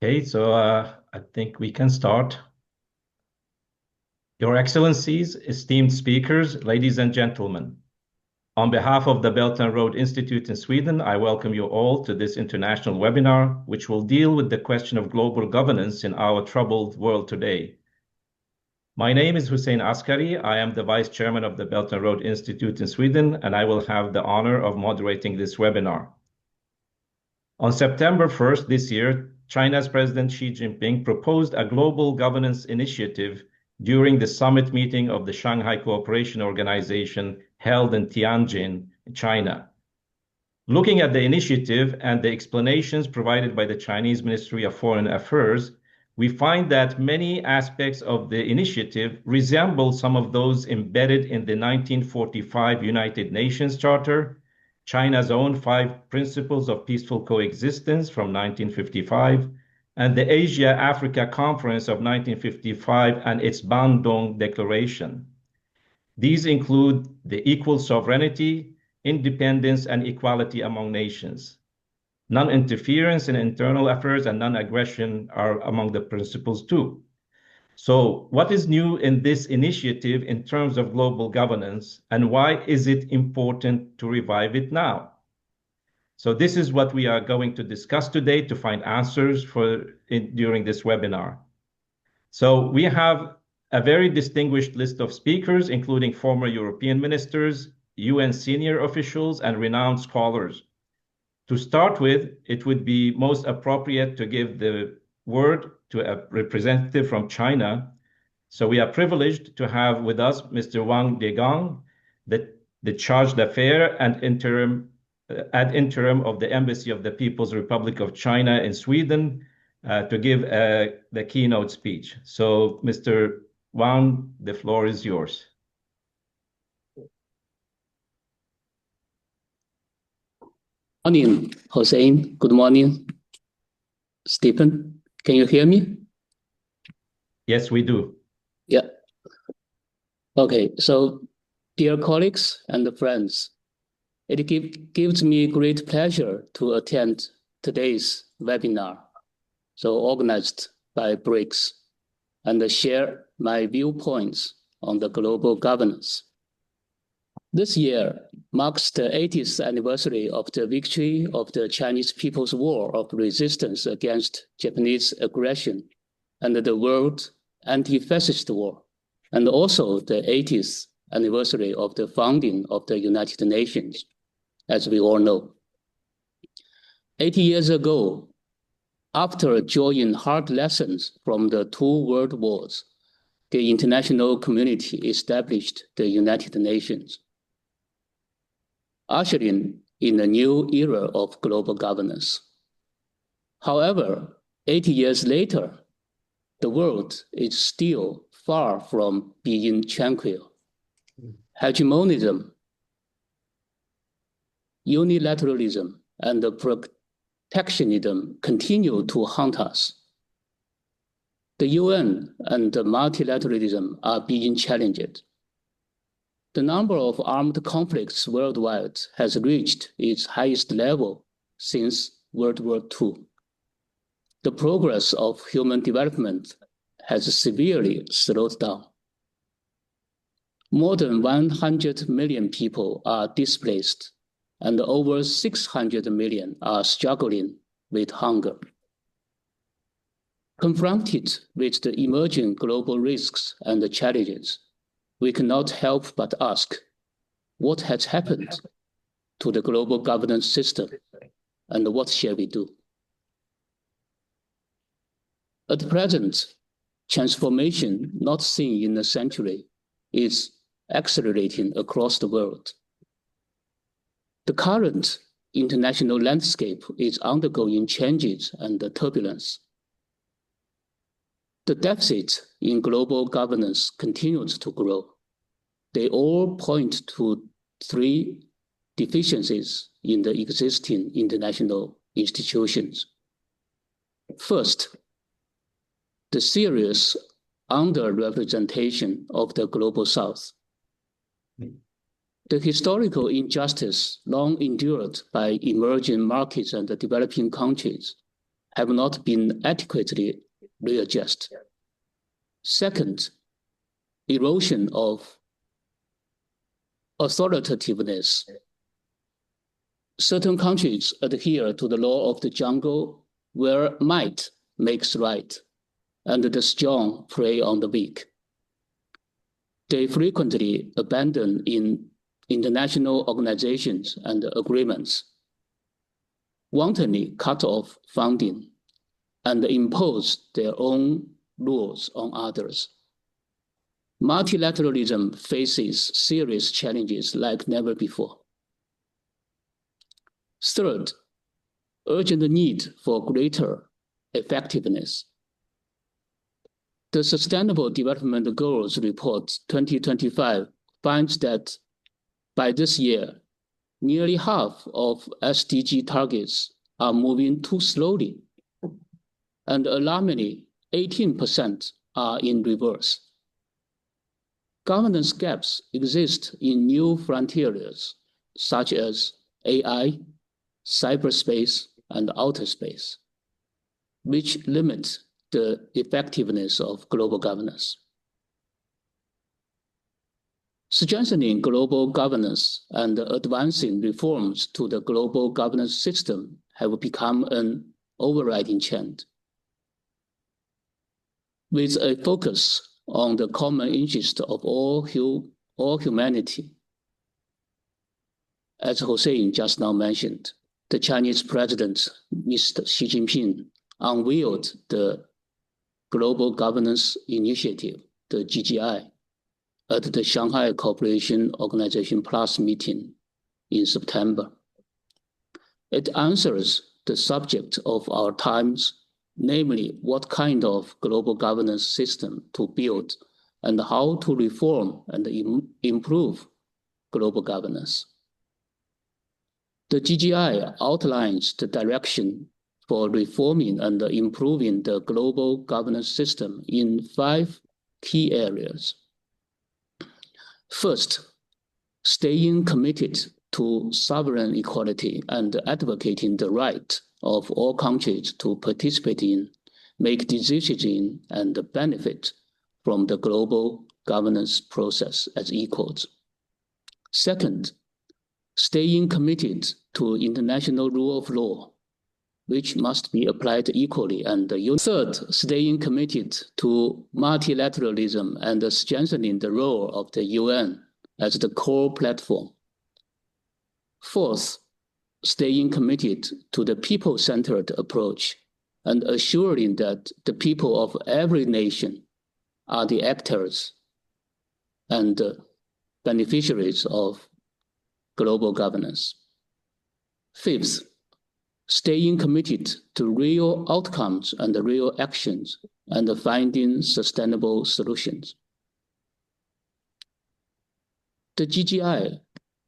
Okay, so I think we can start. Your Excellencies, esteemed speakers, ladies and gentlemen, on behalf of the Belt and Road Institute in Sweden, I welcome you all to this international webinar, which will deal with the question of global governance in our troubled world today. My name is Hussein Askary. I am the Vice Chairman of the Belt and Road Institute in Sweden, and I will have the honor of moderating this webinar. On September 1st this year, China's President Xi Jinping proposed a global governance initiative during the summit meeting of the Shanghai Cooperation Organization held in Tianjin, China. Looking at the initiative and the explanations provided by the Chinese Ministry of Foreign Affairs, we find that many aspects of the initiative resemble some of those embedded in the 1945 United Nations Charter, China's own 5 Principles of Peaceful Coexistence from 1955, and the Asia-Africa Conference of 1955 and its Guangdong Declaration. These include the equal sovereignty, independence, and equality among nations. Non-interference in internal affairs and non-aggression are among the principles too. So what is new in this initiative in terms of global governance, and why is it important to revive it now? So this is what we are going to discuss today to find answers during this webinar. So we have a very distinguished list of speakers, including former European ministers, UN senior officials, and renowned scholars. To start with, it would be most appropriate to give the word to a representative from China. So we are privileged to have with us Mr. Wang Degang, the Chargé d'Affaires and ad interim of the Embassy of the People's Republic of China in Sweden, to give the keynote speech. So Mr. Wang, the floor is yours. Morning, Hussein. Good morning, Stephen. Can you hear me? Yes, we do. Yeah. Okay, so dear colleagues and friends, it gives me great pleasure to attend today's webinar, so organized by BRIX, and share my viewpoints on the global governance. This year marks the 80th anniversary of the victory of the Chinese People's War of Resistance against Japanese aggression and the World Anti-Fascist War, and also the 80th anniversary of the founding of the United Nations, as we all know. 80 years ago, after drawing hard lessons from the 2 world wars, the international community established the United Nations, ushering in a new era of global governance. However, 80 years later, the world is still far from being tranquil. Hegemonism, unilateralism, and protectionism continue to haunt us. The UN and multilateralism are being challenged. The number of armed conflicts worldwide has reached its highest level since World War II. The progress of human development has severely slowed down. More than 100 million people are displaced, and over 600 million are struggling with hunger. Confronted with the emerging global risks and challenges, we cannot help but ask, what has happened to the global governance system, and what shall we do? At present, transformation not seen in a century is accelerating across the world. The current international landscape is undergoing changes and turbulence. The deficit in global governance continues to grow. They all point to 3 deficiencies in the existing international institutions. First, the serious underrepresentation of the global South. The historical injustice long endured by emerging markets and developing countries have not been adequately readjusted. Second, erosion of authoritativeness. Certain countries adhere to the law of the jungle where might makes right, and the strong prey on the weak. They frequently abandon in international organizations and agreements, wantonly cut off funding, and impose their own rules on others. Multilateralism faces serious challenges like never before. Third, urgent need for greater effectiveness. The Sustainable Development Goals Report 2025 finds that by this year, nearly half of SDG targets are moving too slowly, and alarmingly, 18% are in reverse. Governance gaps exist in new frontiers, such as AI, cyberspace, and outer space, which limit the effectiveness of global governance. Strengthening global governance and advancing reforms to the global governance system have become an overriding trend. With a focus on the common interest of all humanity. As Hussein just now mentioned, the Chinese President, Mr. Xi Jinping, unveiled the Global Governance Initiative, the GGI, at the Shanghai Cooperation Organization Plus meeting in September. It answers the subject of our times, namely what kind of global governance system to build and how to reform and improve global governance. The GGI outlines the direction for reforming and improving the global governance system in 5 key areas. First, staying committed to sovereign equality and advocating the right of all countries to participate in, make decisions in, and benefit from the global governance process as equals. Second, staying committed to international rule of law, which must be applied equally and Third, staying committed to multilateralism and strengthening the role of the UN as the core platform. Fourth, staying committed to the people-centered approach and assuring that the people of every nation are the actors and beneficiaries of global governance. Fifth, staying committed to real outcomes and real actions and finding sustainable solutions. The GGI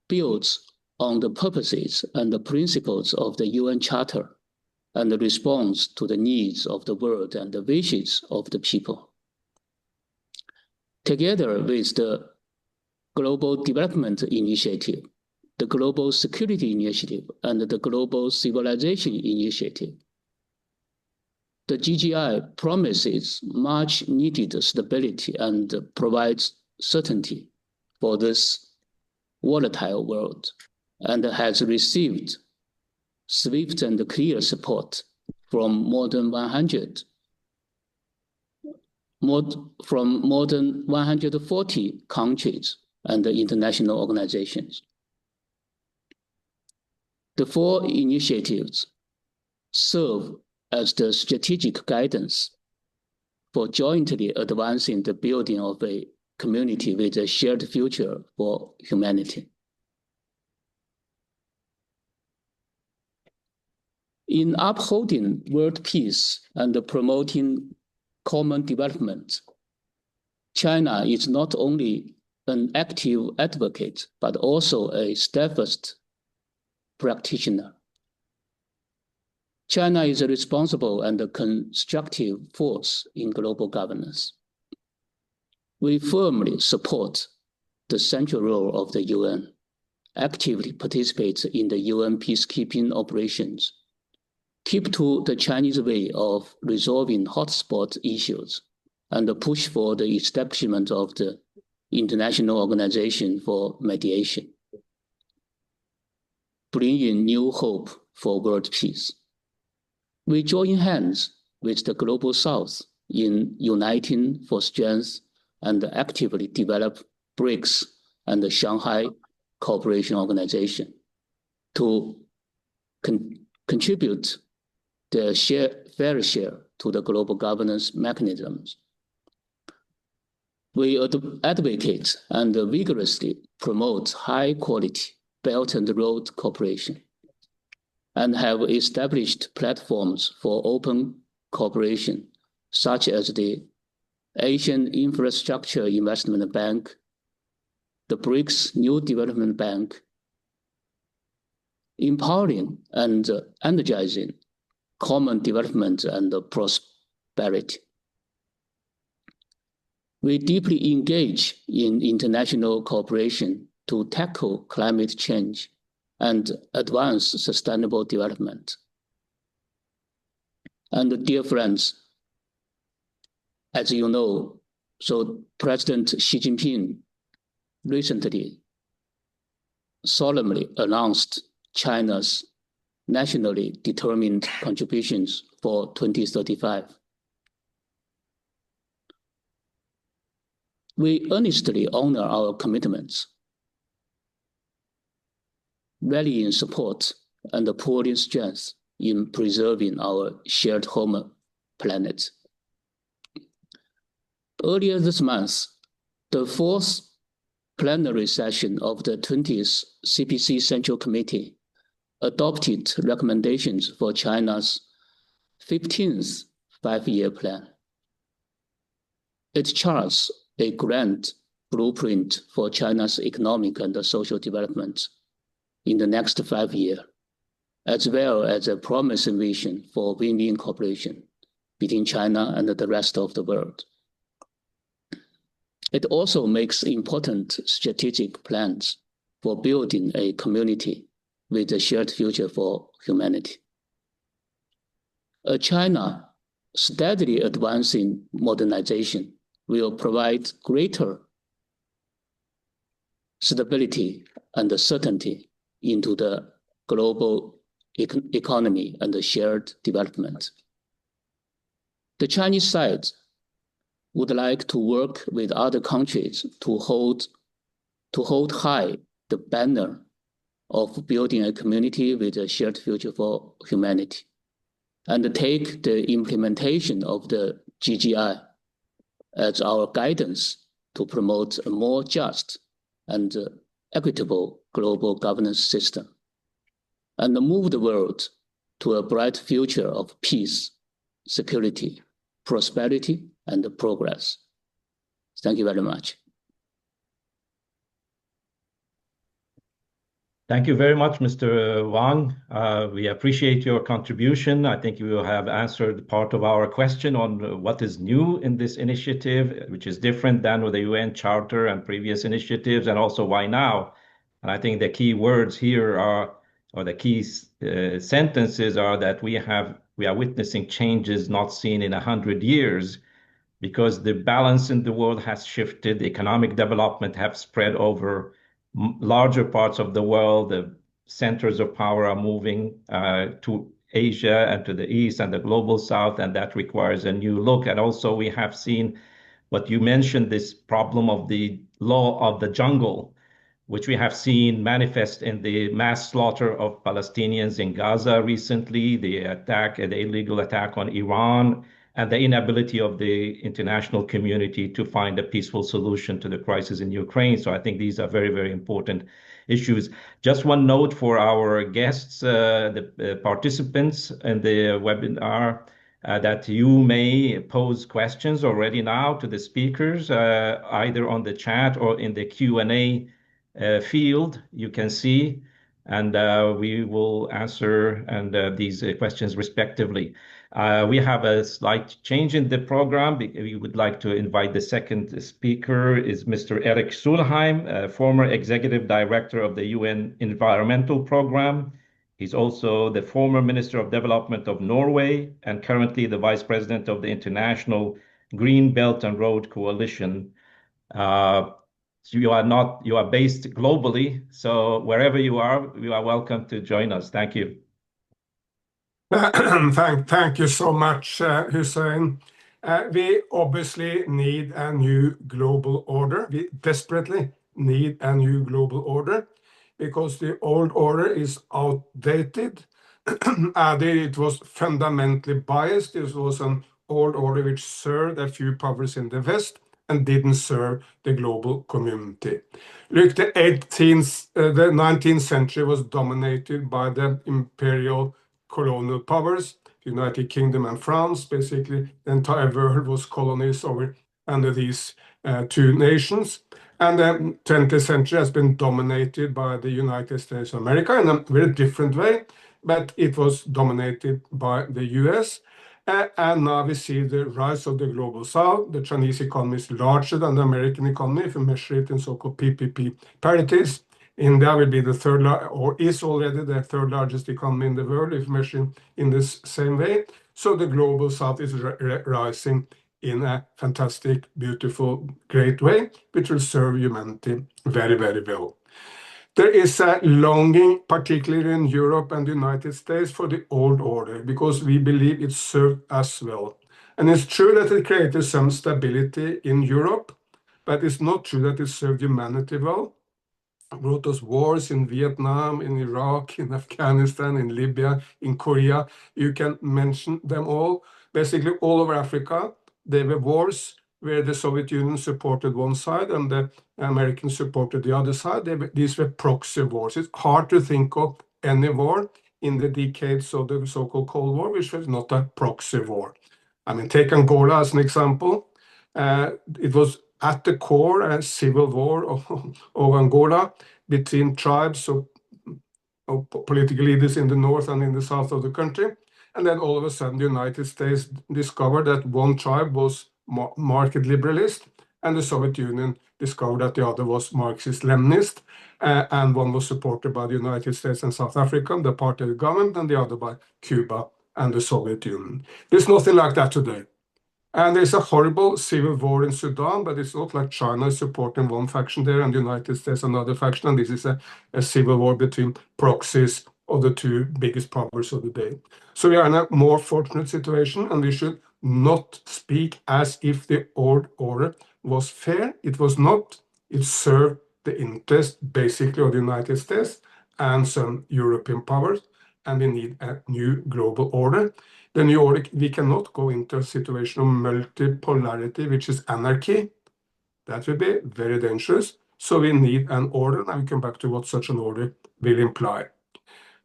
builds on the purposes and the principles of the UN Charter and responds to the needs of the world and the wishes of the people. Together with the Global Development Initiative, the Global Security Initiative, and the Global Civilization Initiative, the GGI promises much needed stability and provides certainty for this volatile world, and has received swift and clear support from more than 140 countries and international organizations. The 4 initiatives serve as the strategic guidance for jointly advancing the building of a community with a shared future for humanity. In upholding world peace and promoting common development, China is not only an active advocate, but also a steadfast practitioner. China is a responsible and a constructive force in global governance. We firmly support the central role of the UN, actively participate in the UN peacekeeping operations, keep to the Chinese way of resolving hotspot issues and push for the establishment of the International Organization for Mediation, bringing new hope for world peace. We join hands with the Global South in uniting for strength and actively develop BRICS and the Shanghai Cooperation Organization to contribute their fair share to the global governance mechanisms. We advocate and vigorously promote high-quality Belt and Road cooperation and have established platforms for open cooperation, such as the Asian Infrastructure Investment Bank, the BRICS New Development Bank, empowering and energizing common development and prosperity. We deeply engage in international cooperation to tackle climate change and advance sustainable development. And dear friends, as you know, so President Xi Jinping recently solemnly announced China's nationally determined contributions for 2035. We earnestly honor our commitments, rallying support and pouring strength in preserving our shared home planet. Earlier this month, the fourth plenary session of the 20th CPC Central Committee adopted recommendations for China's 15th five-year plan. It charts a grand blueprint for China's economic and social development in the next 5 years, as well as a promising vision for win-win cooperation between China and the rest of the world. It also makes important strategic plans for building a community with a shared future for humanity. A China steadily advancing modernization will provide greater stability and certainty into the global economy and the shared development. The Chinese side would like to work with other countries to hold high the banner of building a community with a shared future for humanity, and take the implementation of the GGI as our guidance to promote a more just and equitable global governance system, and move the world to a bright future of peace, security, prosperity, and progress. Thank you very much. Thank you very much, Mr. Wang. We appreciate your contribution. I think you have answered part of our question on what is new in this initiative, which is different than with the UN Charter and previous initiatives, and also why now. And I think the key words here are, or the key sentences are that we are witnessing changes not seen in 100 years, because the balance in the world has shifted, economic development have spread over larger parts of the world. The centers of power are moving to Asia and to the East and the global South, and that requires a new look. And also we have seen what you mentioned, this problem of the law of the jungle, which we have seen manifest in the mass slaughter of Palestinians in Gaza recently, the illegal attack on Iran, and the inability of the international community to find a peaceful solution to the crisis in Ukraine. So I think these are very, very important issues. Just one note for our guests, the participants in the webinar, that you may pose questions already now to the speakers, either on the chat or in the Q&A field you can see, and we will answer these questions respectively. We have a slight change in the program. We would like to invite the second speaker is Mr. Erik Solheim, former executive director of the UN Environmental Program. He's also the former Minister of Development of Norway and currently the Vice President of the International Green Belt and Road Coalition. So you are based globally, so wherever you are welcome to join us. Thank you. Thank you so much, Hussein. We obviously need a new global order. We desperately need a new global order because the old order is outdated. It was fundamentally biased. It was an old order which served a few powers in the West and didn't serve the global community. Look, the 19th century was dominated by the imperial colonial powers, United Kingdom and France. Basically, the entire world was colonies under these two nations. And the 20th century has been dominated by the United States of America in a very different way, but it was dominated by the US. And now we see the rise of the global south. The Chinese economy is larger than the American economy if you measure it in so-called PPP parities. India will be the third, or is already the third largest economy in the world if measured in this same way. So the global south is rising in a fantastic, beautiful, great way, which will serve humanity very, very well. There is a longing, particularly in Europe and the United States, for the old order because we believe it served us well. And it's true that it created some stability in Europe, but it's not true that it served humanity well. It brought us wars in Vietnam, in Iraq, in Afghanistan, in Libya, in Korea. You can mention them all. Basically, all over Africa, there were wars where the Soviet Union supported one side and the Americans supported the other side. These were proxy wars. It's hard to think of any war in the decades of the so-called Cold War, which was not a proxy war. I mean, take Angola as an example. It was at the core a civil war of Angola between tribes of political leaders in the north and in the south of the country. And then all of a sudden, the United States discovered that one tribe was market liberalist, and the Soviet Union discovered that the other was Marxist-Leninist, and one was supported by the United States and South Africa, the apartheid government, and the other by Cuba and the Soviet Union. There's nothing like that today. And there's a horrible civil war in Sudan, but it's not like China is supporting one faction there and the United States another faction, and this is a civil war between proxies of the two biggest powers of the day. So we are in a more fortunate situation, and we should not speak as if the old order was fair. It was not. It served the interest basically of the United States and some European powers, and we need a new global order. The new order, we cannot go into a situation of multipolarity, which is anarchy. That would be very dangerous. So we need an order, and I'll come back to what such an order will imply.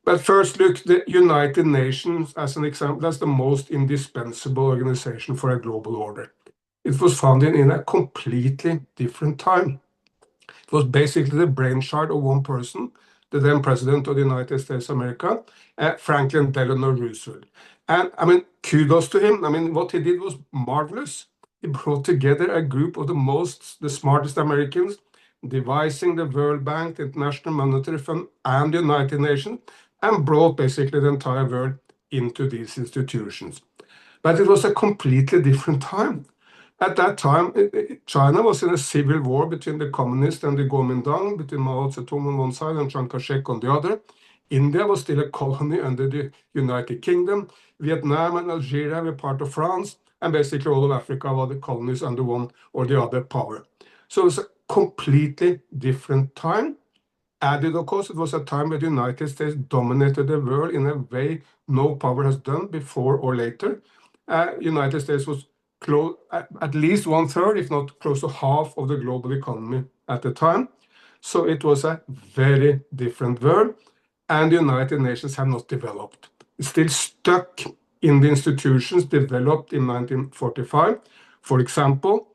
But first, look, the United Nations, as an example, that's the most indispensable organization for a global order. It was founded in a completely different time. It was basically the brainchild of one person, the then President of the United States of America, Franklin Delano Roosevelt. And I mean, kudos to him. I mean, what he did was marvelous. He brought together a group of the smartest Americans, devising the World Bank, the International Monetary Fund, and the United Nations, and brought basically the entire world into these institutions. But it was a completely different time. At that time, China was in a civil war between the communists and the Guangdong, between Mao Zedong on one side and Chiang Kai-shek on the other. India was still a colony under the United Kingdom. Vietnam and Algeria were part of France, and basically all of Africa were the colonies under one or the other power. So it was a completely different time. Added, of course, it was a time where the United States dominated the world in a way no power has done before or later. United States was close, at least 1/3, if not close to half of the global economy at the time. So it was a very different world, and the United Nations have not developed. It's still stuck in the institutions developed in 1945. For example,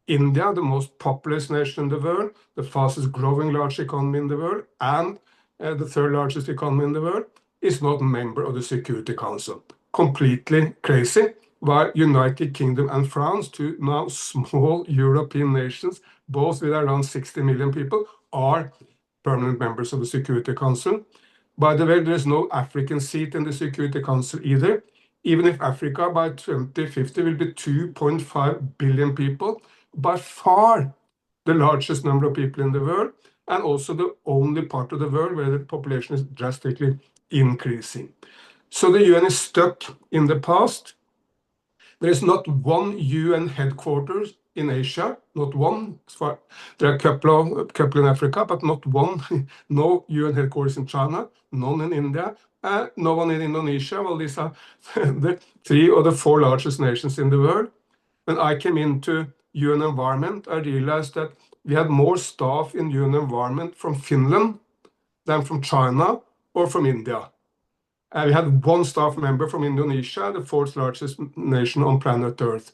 India, the most populous nation in the world, the fastest growing large economy in the world, and the third largest economy in the world, is not a member of the Security Council. Completely crazy. While United Kingdom and France, two now small European nations, both with around 60 million people, are permanent members of the Security Council. By the way, there is no African seat in the Security Council either, even if Africa by 2050 will be 2.5 billion people, by far the largest number of people in the world, and also the only part of the world where the population is drastically increasing. So the UN is stuck in the past. There is not one UN headquarters in Asia, not one. There are a couple in Africa, but not one. No UN headquarters in China, none in India, no one in Indonesia. Well, these are the 3 or the 4 largest nations in the world. When I came into UN Environment, I realized that we had more staff in UN Environment from Finland than from China or from India. We had 1 staff member from Indonesia, the 4th largest nation on planet Earth.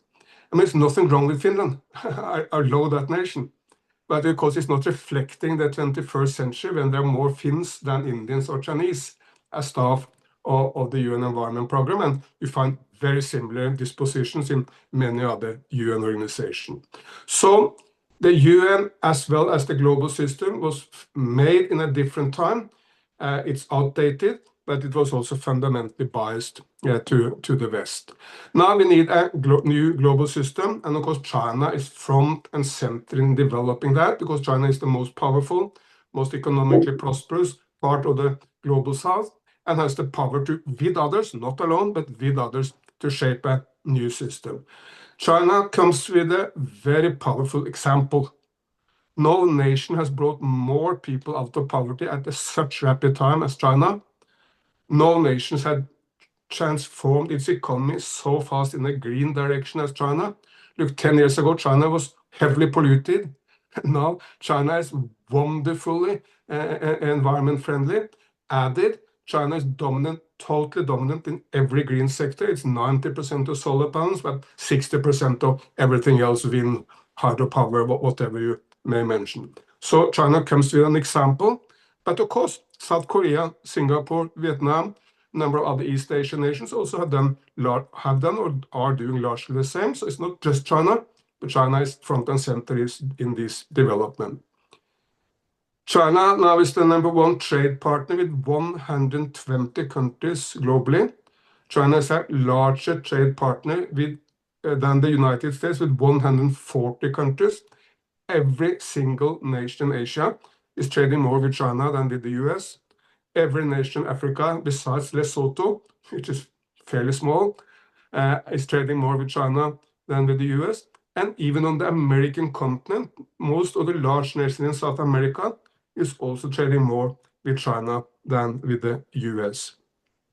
I mean, there's nothing wrong with Finland. I love that nation. But because it's not reflecting the 21st century when there are more Finns than Indians or Chinese as staff of the UN Environment Program, and you find very similar dispositions in many other UN organizations. So the UN, as well as the global system, was made in a different time. It's outdated, but it was also fundamentally biased to the West. Now we need a new global system, and of course China is front and center in developing that, because China is the most powerful, most economically prosperous part of the global South, and has the power to, with others, not alone, but with others, to shape a new system. China comes with a very powerful example. No nation has brought more people out of poverty at such rapid time as China. No nations had transformed its economy so fast in a green direction as China. Look, 10 years ago, China was heavily polluted. Now China is wonderfully environment friendly. Added, China is dominant, totally dominant in every green sector. It's 90% of solar panels, but 60% of everything else, wind, hydropower, whatever you may mention. So China comes with an example, but of course, South Korea, Singapore, Vietnam, a number of other East Asian nations also have done or are doing largely the same. So it's not just China, but China is front and center in this development. China now is the #1 trade partner with 120 countries globally. China is a larger trade partner than the United States with 140 countries. Every single nation in Asia is trading more with China than with the US. Every nation in Africa, besides Lesotho, which is fairly small, is trading more with China than with the US. And even on the American continent, most of the large nations in South America is also trading more with China than with the US.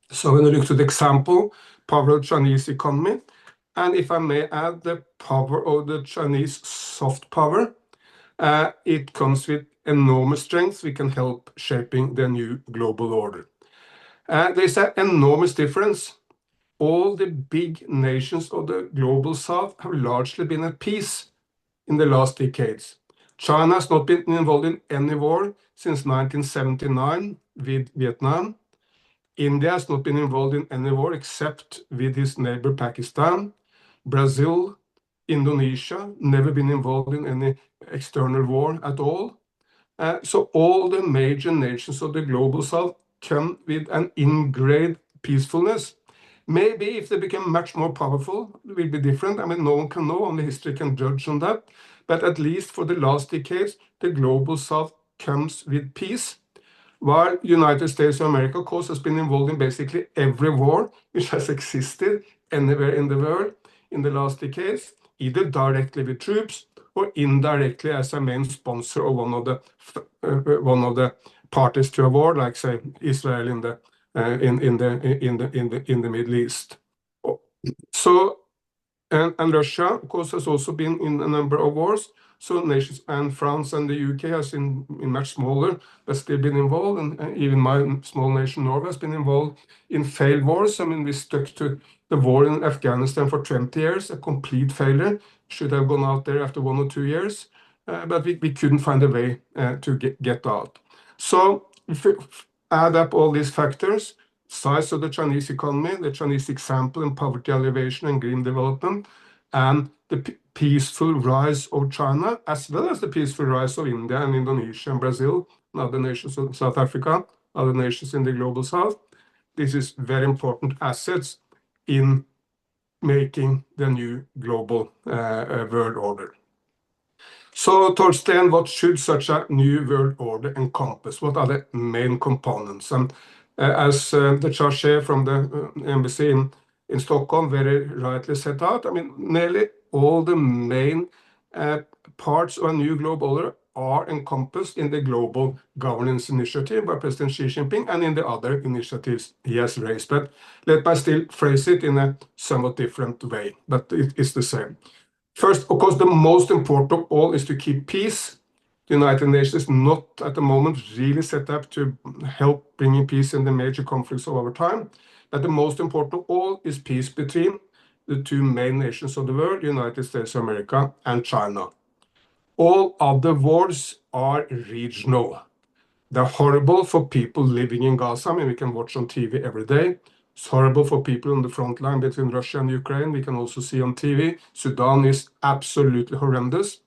So when you look to the example, power of the Chinese economy, and if I may add, the power of the Chinese soft power, it comes with enormous strength. We can help shaping the new global order. There's an enormous difference. All the big nations of the global South have largely been at peace in the last decades. China has not been involved in any war since 1979 with Vietnam. India has not been involved in any war except with his neighbor Pakistan. Brazil, Indonesia, never been involved in any external war at all. So all the major nations of the global South come with an ingrained peacefulness. Maybe if they become much more powerful, it will be different. I mean, no one can know, only history can judge on that. But at least for the last decades, the global South comes with peace, while United States of America, of course, has been involved in basically every war which has existed anywhere in the world in the last decades, either directly with troops or indirectly as a main sponsor of one of the parties to a war, like say Israel in the Middle East. So and Russia, of course, has also been in a number of wars. So nations and France and the UK has been much smaller, but still been involved, and even my small nation Norway has been involved in failed wars. I mean, we stuck to the war in Afghanistan for 20 years, a complete failure. Should have gone out there after 1 or 2 years, but we couldn't find a way to get out. So if we add up all these factors, size of the Chinese economy, the Chinese example in poverty alleviation and green development, and the peaceful rise of China, as well as the peaceful rise of India and Indonesia and Brazil and other nations of South Africa, other nations in the global south. This is very important assets in making the new global world order. So Torstein, what should such a new world order encompass? What are the main components? And as the Chargé from the embassy in Stockholm very rightly set out, I mean, nearly all the main parts of a new global order are encompassed in the Global Governance Initiative by President Xi Jinping and in the other initiatives he has raised. But let me still phrase it in a somewhat different way, but it is the same. First, of course, the most important of all is to keep peace. The United Nations is not at the moment really set up to help bringing peace in the major conflicts of our time. But the most important of all is peace between the two main nations of the world, the United States of America and China. All other wars are regional. They're horrible for people living in Gaza. I mean, we can watch on TV every day. It's horrible for people on the front line between Russia and Ukraine. We can also see on TV. Sudan is absolutely horrendous.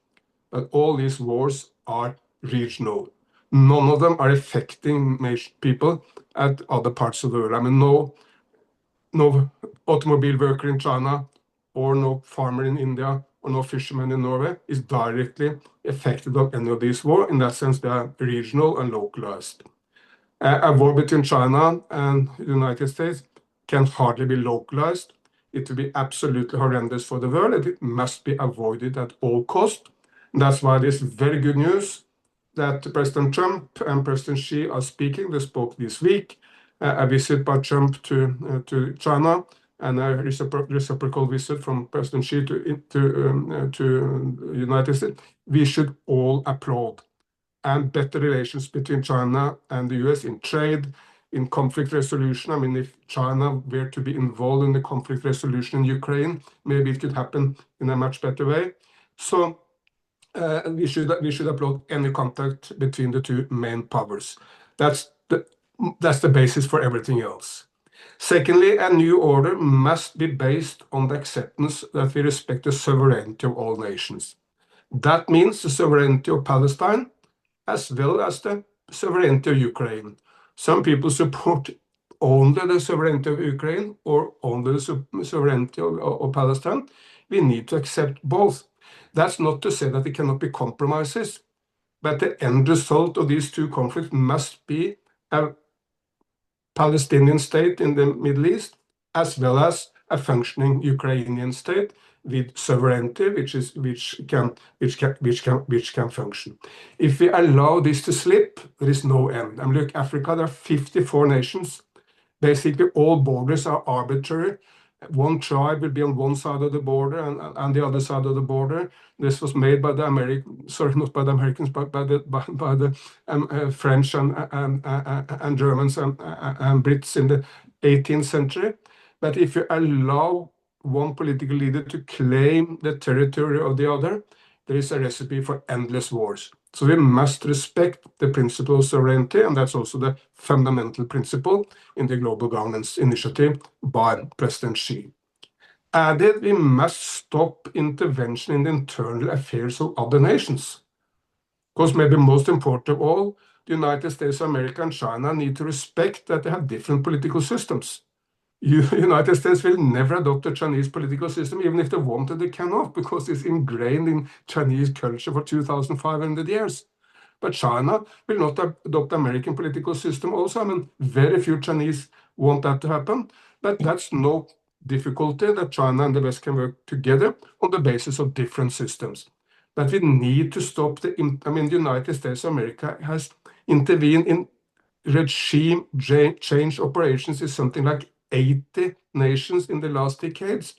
But all these wars are regional. None of them are affecting people at other parts of the world. I mean, no automobile worker in China or no farmer in India or no fisherman in Norway is directly affected by any of these wars. In that sense, they are regional and localized. A war between China and the United States can hardly be localized. It will be absolutely horrendous for the world, and it must be avoided at all costs. That's why it is very good news that President Trump and President Xi are speaking. They spoke this week. A visit by Trump to China and a reciprocal visit from President Xi to United States. We should all applaud. And better relations between China and the US in trade, in conflict resolution. I mean, if China were to be involved in the conflict resolution in Ukraine, maybe it could happen in a much better way. So we should applaud any contact between the two main powers. That's the basis for everything else. Secondly, a new order must be based on the acceptance that we respect the sovereignty of all nations. That means the sovereignty of Palestine as well as the sovereignty of Ukraine. Some people support only the sovereignty of Ukraine or only the sovereignty of Palestine. We need to accept both. That's not to say that there cannot be compromises, but the end result of these two conflicts must be a Palestinian state in the Middle East, as well as a functioning Ukrainian state with sovereignty, which can function. If we allow this to slip, there is no end. I mean, look, Africa, there are 54 nations. Basically, all borders are arbitrary. One tribe will be on one side of the border and the other side of the border. This was made by the Americans, sorry, not by the Americans, but by the French and Germans and Brits in the 18th century. But if you allow one political leader to claim the territory of the other, there is a recipe for endless wars. So we must respect the principle of sovereignty, and that's also the fundamental principle in the Global Governance Initiative by President Xi. Added, we must stop intervention in the internal affairs of other nations. Because maybe most important of all, the United States of America and China need to respect that they have different political systems. United States will never adopt a Chinese political system, even if they wanted, they cannot, because it's ingrained in Chinese culture for 2,500 years. But China will not adopt American political system also. I mean, very few Chinese want that to happen, but that's no difficulty that China and the West can work together on the basis of different systems. But we need to stop the United States of America has intervened in regime change operations in something like 80 nations in the last decades,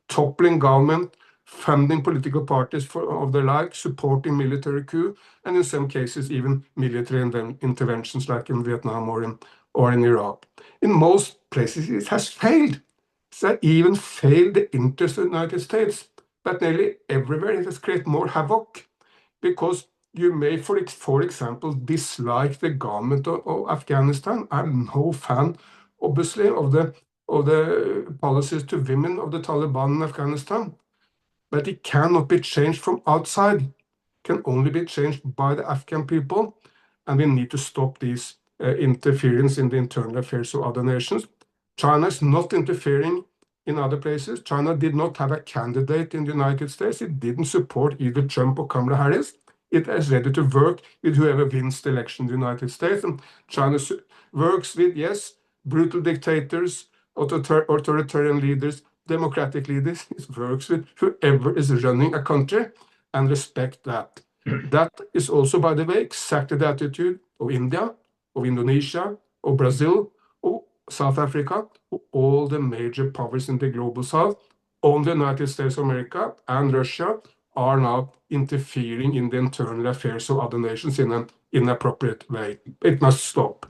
toppling government, funding political parties of their like, supporting military coup, and in some cases even military interventions like in Vietnam or in Iraq. In most places it has failed. It even failed the interest of the United States, but nearly everywhere it has created more havoc, because you may, for example, dislike the government of Afghanistan. I'm no fan, obviously, of the policies to women of the Taliban in Afghanistan. But it cannot be changed from outside. It can only be changed by the Afghan people. And we need to stop these interference in the internal affairs of other nations. China is not interfering in other places. China did not have a candidate in the United States. It didn't support either Trump or Kamala Harris. It is ready to work with whoever wins the election in the United States. And China works with, yes, brutal dictators, authoritarian leaders, democratic leaders. It works with whoever is running a country and respect that. That is also, by the way, exactly the attitude of India, of Indonesia, of Brazil, of South Africa, of all the major powers in the global south. Only the United States of America and Russia are now interfering in the internal affairs of other nations in an inappropriate way. It must stop.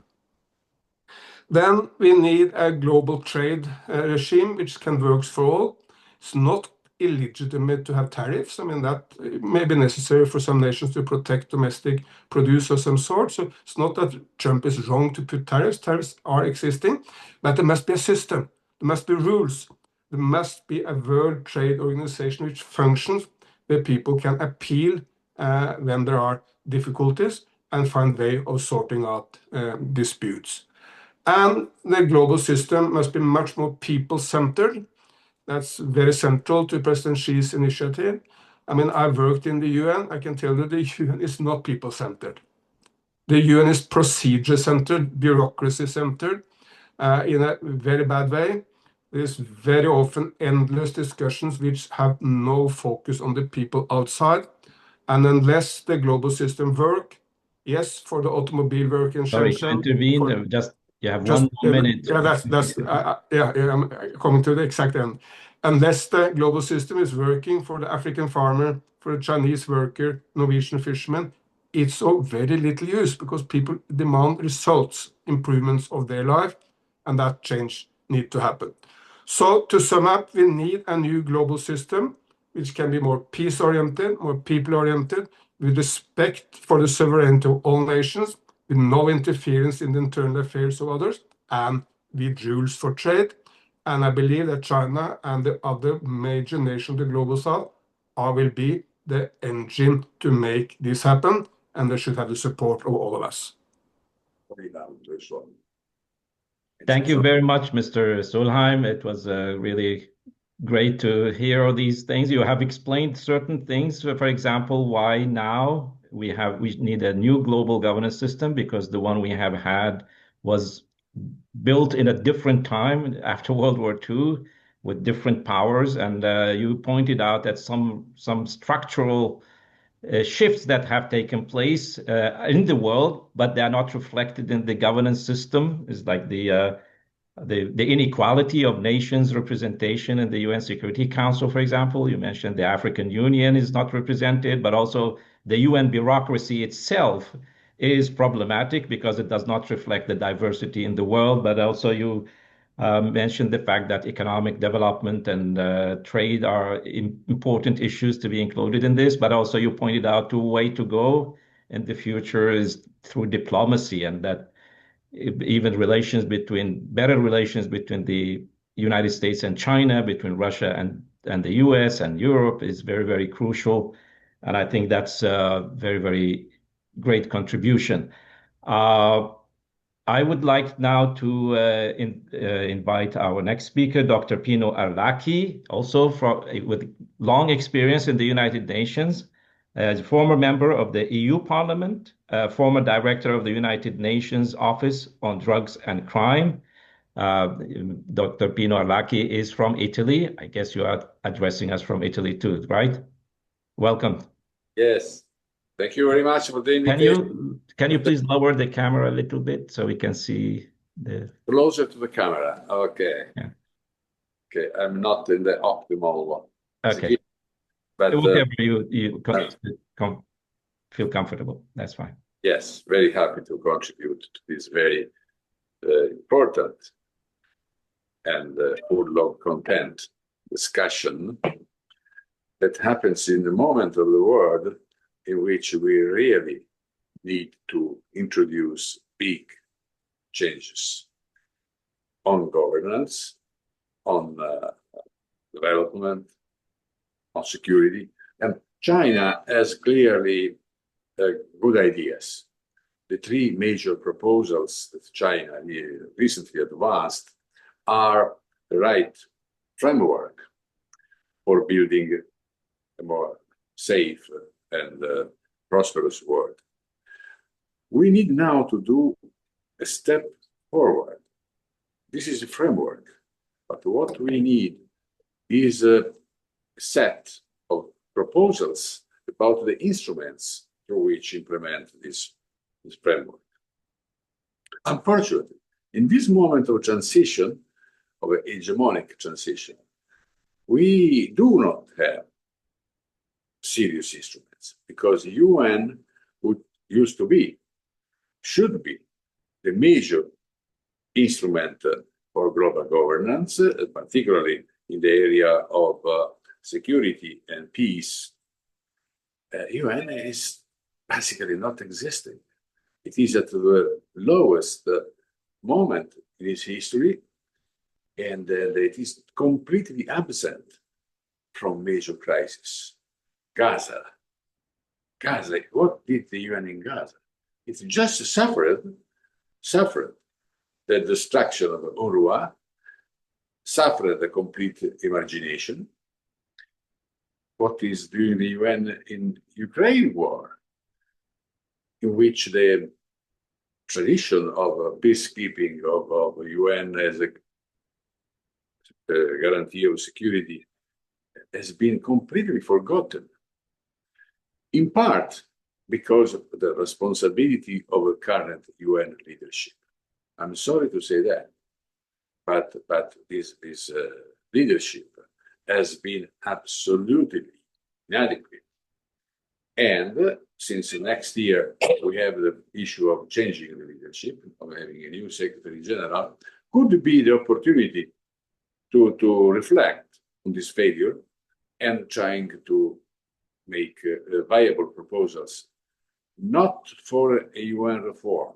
Then we need a global trade regime which can work for all. It's not illegitimate to have tariffs. I mean, that may be necessary for some nations to protect domestic produce of some sort. So it's not that Trump is wrong to put tariffs. Tariffs are existing, but there must be a system. There must be rules. There must be a World Trade Organization which functions, where people can appeal when there are difficulties and find way of sorting out disputes. And the global system must be much more people-centered. That's very central to President Xi's initiative. I mean, I've worked in the UN. I can tell you the UN is not people-centered. The UN is procedure-centered, bureaucracy-centered, in a very bad way. There's very often endless discussions which have no focus on the people outside. And unless the global system work, yes, for the automobile work in Sorry to Shenzhen. intervene. You have one more minute. I'm coming to the exact end. Unless the global system is working for the African farmer, for the Chinese worker, Norwegian fisherman, it's of very little use, because people demand results, improvements of their life, and that change need to happen. So to sum up, we need a new global system which can be more peace-oriented, more people-oriented, with respect for the sovereignty of all nations, with no interference in the internal affairs of others, and with rules for trade. And I believe that China and the other major nations of the global south will be the engine to make this happen, and they should have the support of all of us. Thank you very much, Mr. Solheim. It was really great to hear all these things. You have explained certain things. For example, why now we need a new global governance system, because the one we have had was built in a different time after World War II with different powers. And you pointed out that some structural shifts that have taken place in the world, but they are not reflected in the governance system. It's like the inequality of nations representation in the UN Security Council, for example. You mentioned the African Union is not represented, but also the UN bureaucracy itself is problematic because it does not reflect the diversity in the world. But also you mentioned the fact that economic development and trade are important issues to be included in this. But also you pointed out the way to go in the future is through diplomacy, and that even better relations between the United States and China, between Russia and the US and Europe is very, very crucial. And I think that's a very, very great contribution. I would like now to invite our next speaker, Dr. Pino Arlacchi, also with long experience in the United Nations, as a former member of the EU Parliament, former director of the United Nations Office on Drugs and Crime. Dr. Pino Arlacchi is from Italy. I guess you are addressing us from Italy too, right? Welcome. Yes. Thank you very much for the invitation. Can you please lower the camera a little bit so we can see the... Closer to the camera. Okay. Yeah. Okay, I'm not in the optimal one. Okay. But whatever you feel comfortable, that's fine. Yes, very happy to contribute to this very important and full of content discussion that happens in the moment of the world in which we really need to introduce big changes on governance, on development, on security. And China has clearly good ideas. the three major proposals that China recently advanced are the right framework for building a more safe and prosperous world. We need now to do a step forward. This is a framework, but what we need is a set of proposals about the instruments through which implement this framework. Unfortunately, in this moment of transition, of an hegemonic transition, we do not have serious instruments because UN, who used to be, should be the major instrument for global governance, particularly in the area of security and peace. UN is basically not existing. It is at the lowest moment in its history, and it is completely absent from major crises. Gaza, what did the UN in Gaza? It just suffered the destruction of UNRWA, suffered the complete imagination. What is doing the UN in Ukraine war, in which the tradition of peacekeeping of UN as a guarantee of security has been completely forgotten, in part because of the responsibility of the current UN leadership. I'm sorry to say that, but this leadership has been absolutely inadequate. And since next year we have the issue of changing the leadership, of having a new Secretary General, could be the opportunity to reflect on this failure and trying to make viable proposals, not for a UN reform.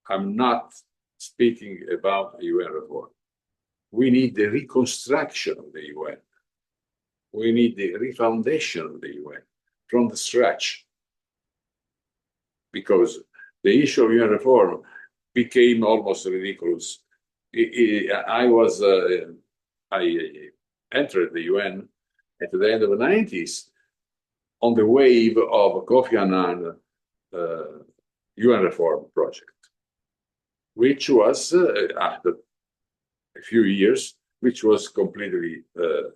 I'm not speaking about a UN reform. We need the reconstruction of the UN. We need the refoundation of the UN from the scratch, because the issue of UN reform became almost ridiculous. I entered the UN at the end of the 90s on the wave of Kofi Annan UN reform project, which was, after a few years, which was completely a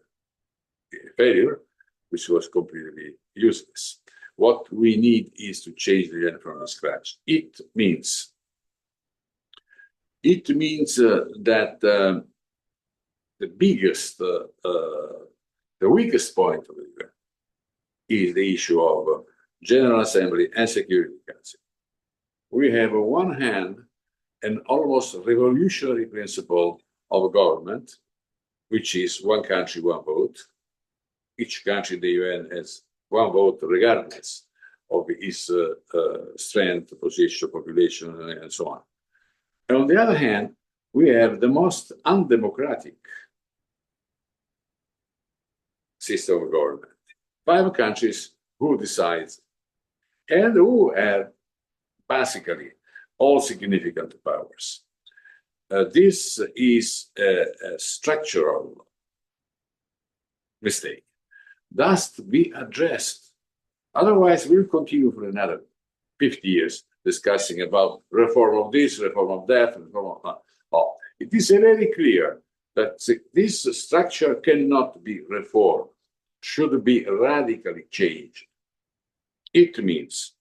failure, which was completely useless. What we need is to change the UN from scratch. It means that the weakest point of the UN is the issue of General Assembly and Security Council. We have, on one hand, an almost revolutionary principle of government, which is one country, one vote. Each country in the UN has one vote regardless of its strength, position, population, and so on. And on the other hand, we have the most undemocratic system of government. 5 countries who decide and who have basically all significant powers. This is a structural mistake. Must be addressed. Otherwise, we'll continue for another 50 years discussing about reform of this, reform of that, reform of that. It is very clear that this structure cannot be reformed, should be radically changed. It means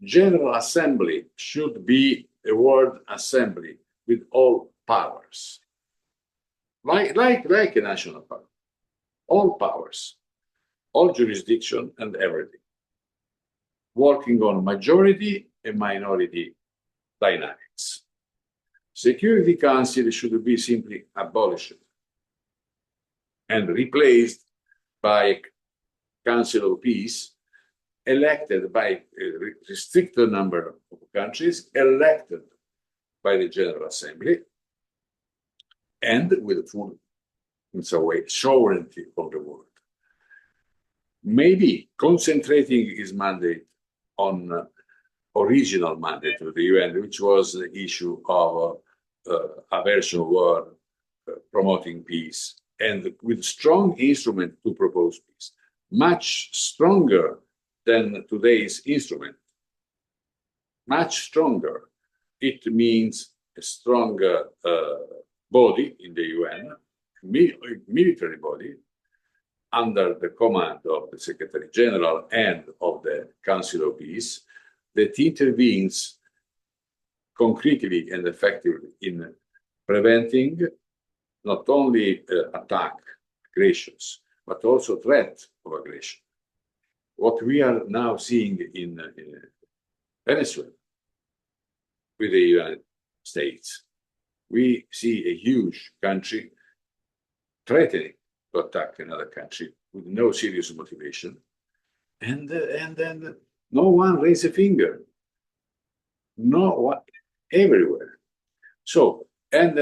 General Assembly should be a world assembly with all powers, like a national power, all powers, all jurisdiction and everything, working on majority and minority dynamics. Security Council should be simply abolished and replaced by Council of Peace, elected by a restricted number of countries, elected by the General Assembly, and with full, in some way, sovereignty of the world. Maybe concentrating his mandate on original mandate of the UN, which was the issue of aversion war, promoting peace, and with strong instrument to propose peace, much stronger than today's instrument, much stronger. It means a stronger body in the UN, military body, under the command of the Secretary General and of the Council of Peace, that intervenes concretely and effectively in preventing not only attack, aggressions, but also threat of aggression. What we are now seeing in Venezuela with the United States, we see a huge country threatening to attack another country with no serious motivation, and then no one raised a finger. No one, everywhere. So, and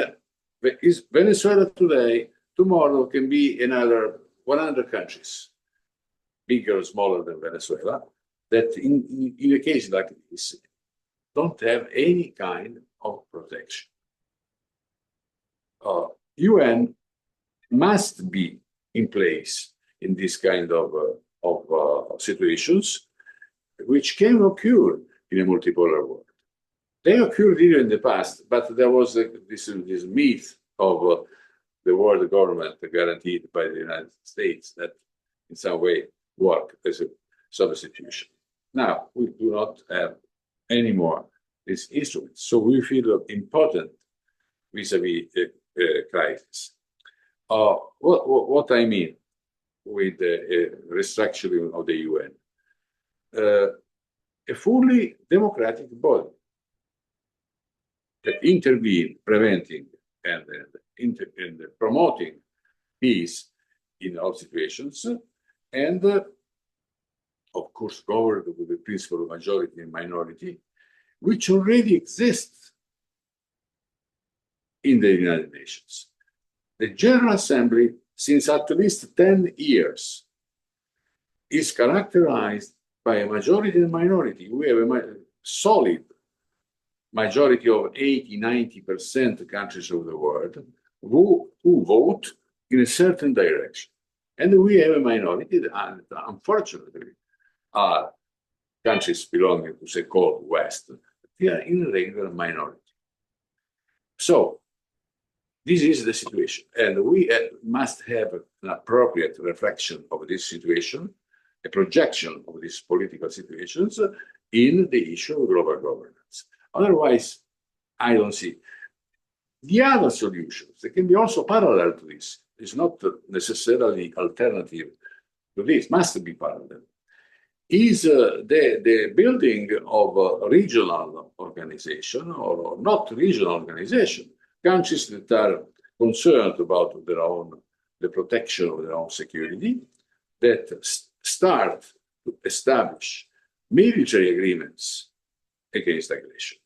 is Venezuela today, tomorrow can be another 100 countries, bigger or smaller than Venezuela, that in a case like this, don't have any kind of protection. UN must be in place in this kind of situations, which can occur in a multipolar world. They occurred even in the past, but there was this myth of the world government guaranteed by the United States that in some way work as a substitution. Now, we do not have anymore these instruments, so we feel important vis-a-vis crisis. What I mean with the restructuring of the UN, a fully democratic body that intervene, preventing and promoting peace in all situations, and of course governed with the principle of majority and minority, which already exists in the United Nations. The General Assembly, since at least 10 years, is characterized by a majority and minority. We have a solid majority of 80–90% countries of the world who vote in a certain direction. And we have a minority that, unfortunately, are countries belonging to so-called West. They are in a regular minority. So, this is the situation. And we must have an appropriate reflection of this situation, a projection of these political situations in the issue of global governance. Otherwise, I don't see. The other solutions, they can be also parallel to this. It's not necessarily alternative to this, must be parallel. Is the building of a regional organization or not regional organization, countries that are concerned about their own, the protection of their own security, that start to establish military agreements against aggression.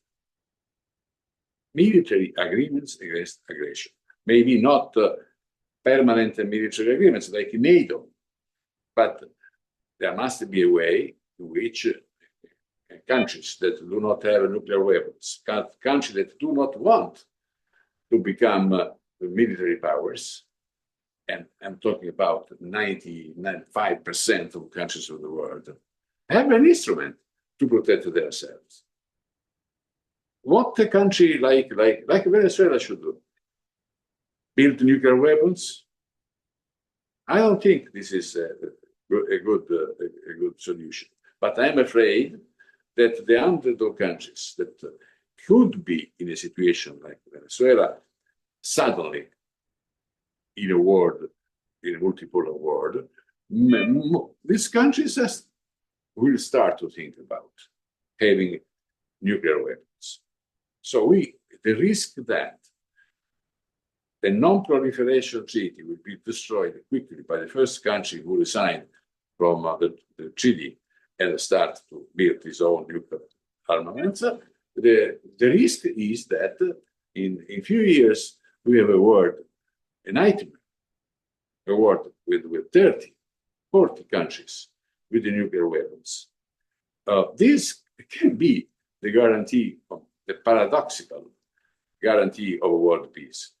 Military agreements against aggression. Maybe not permanent military agreements like NATO, but there must be a way in which countries that do not have nuclear weapons, countries that do not want to become military powers, and I'm talking about 95% of countries of the world, have an instrument to protect themselves. What a country like Venezuela should do? Build nuclear weapons? I don't think this is a good solution. But I'm afraid that the underdog countries that could be in a situation like Venezuela, suddenly in a world, in a multipolar world, these countries will start to think about having nuclear weapons. So the risk that the non-proliferation treaty will be destroyed quickly by the first country who resigned from the treaty and start to build his own nuclear armaments, the risk is that in a few years we have a world, a nightmare, a world with 30, 40 countries with the nuclear weapons. This can be the guarantee, the paradoxical guarantee of world peace.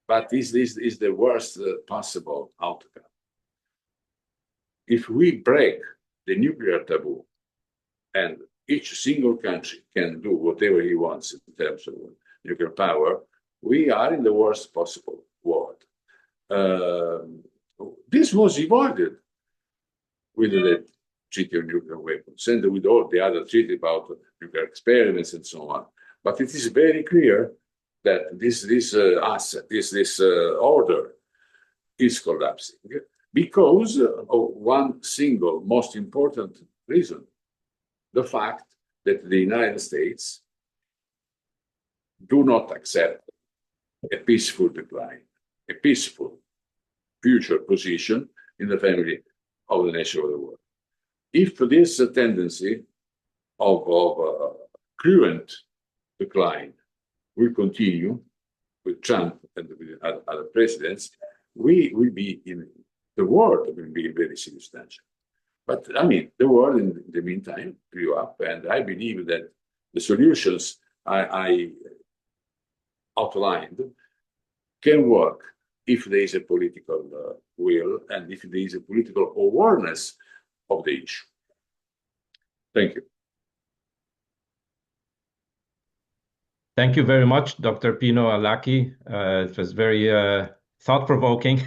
But this is the worst possible outcome. If we break the nuclear taboo and each single country can do whatever he wants in terms of nuclear power, we are in the worst possible world. This was avoided with the Treaty on Nuclear Weapons and with all the other treaties about nuclear experiments and so on. But it is very clear that this order is collapsing because of one single most important reason: the fact that the United States do not accept a peaceful decline, a peaceful future position in the family of the nation of the world. If this tendency of cruent decline will continue with Trump and with other presidents, we will be in the world will be in very serious tension. But I mean, the world in the meantime grew up, and I believe that the solutions I outlined can work if there is a political will and if there is a political awareness of the issue. Thank you. Thank you very much, Dr. Pino Arlacchi. It was very thought-provoking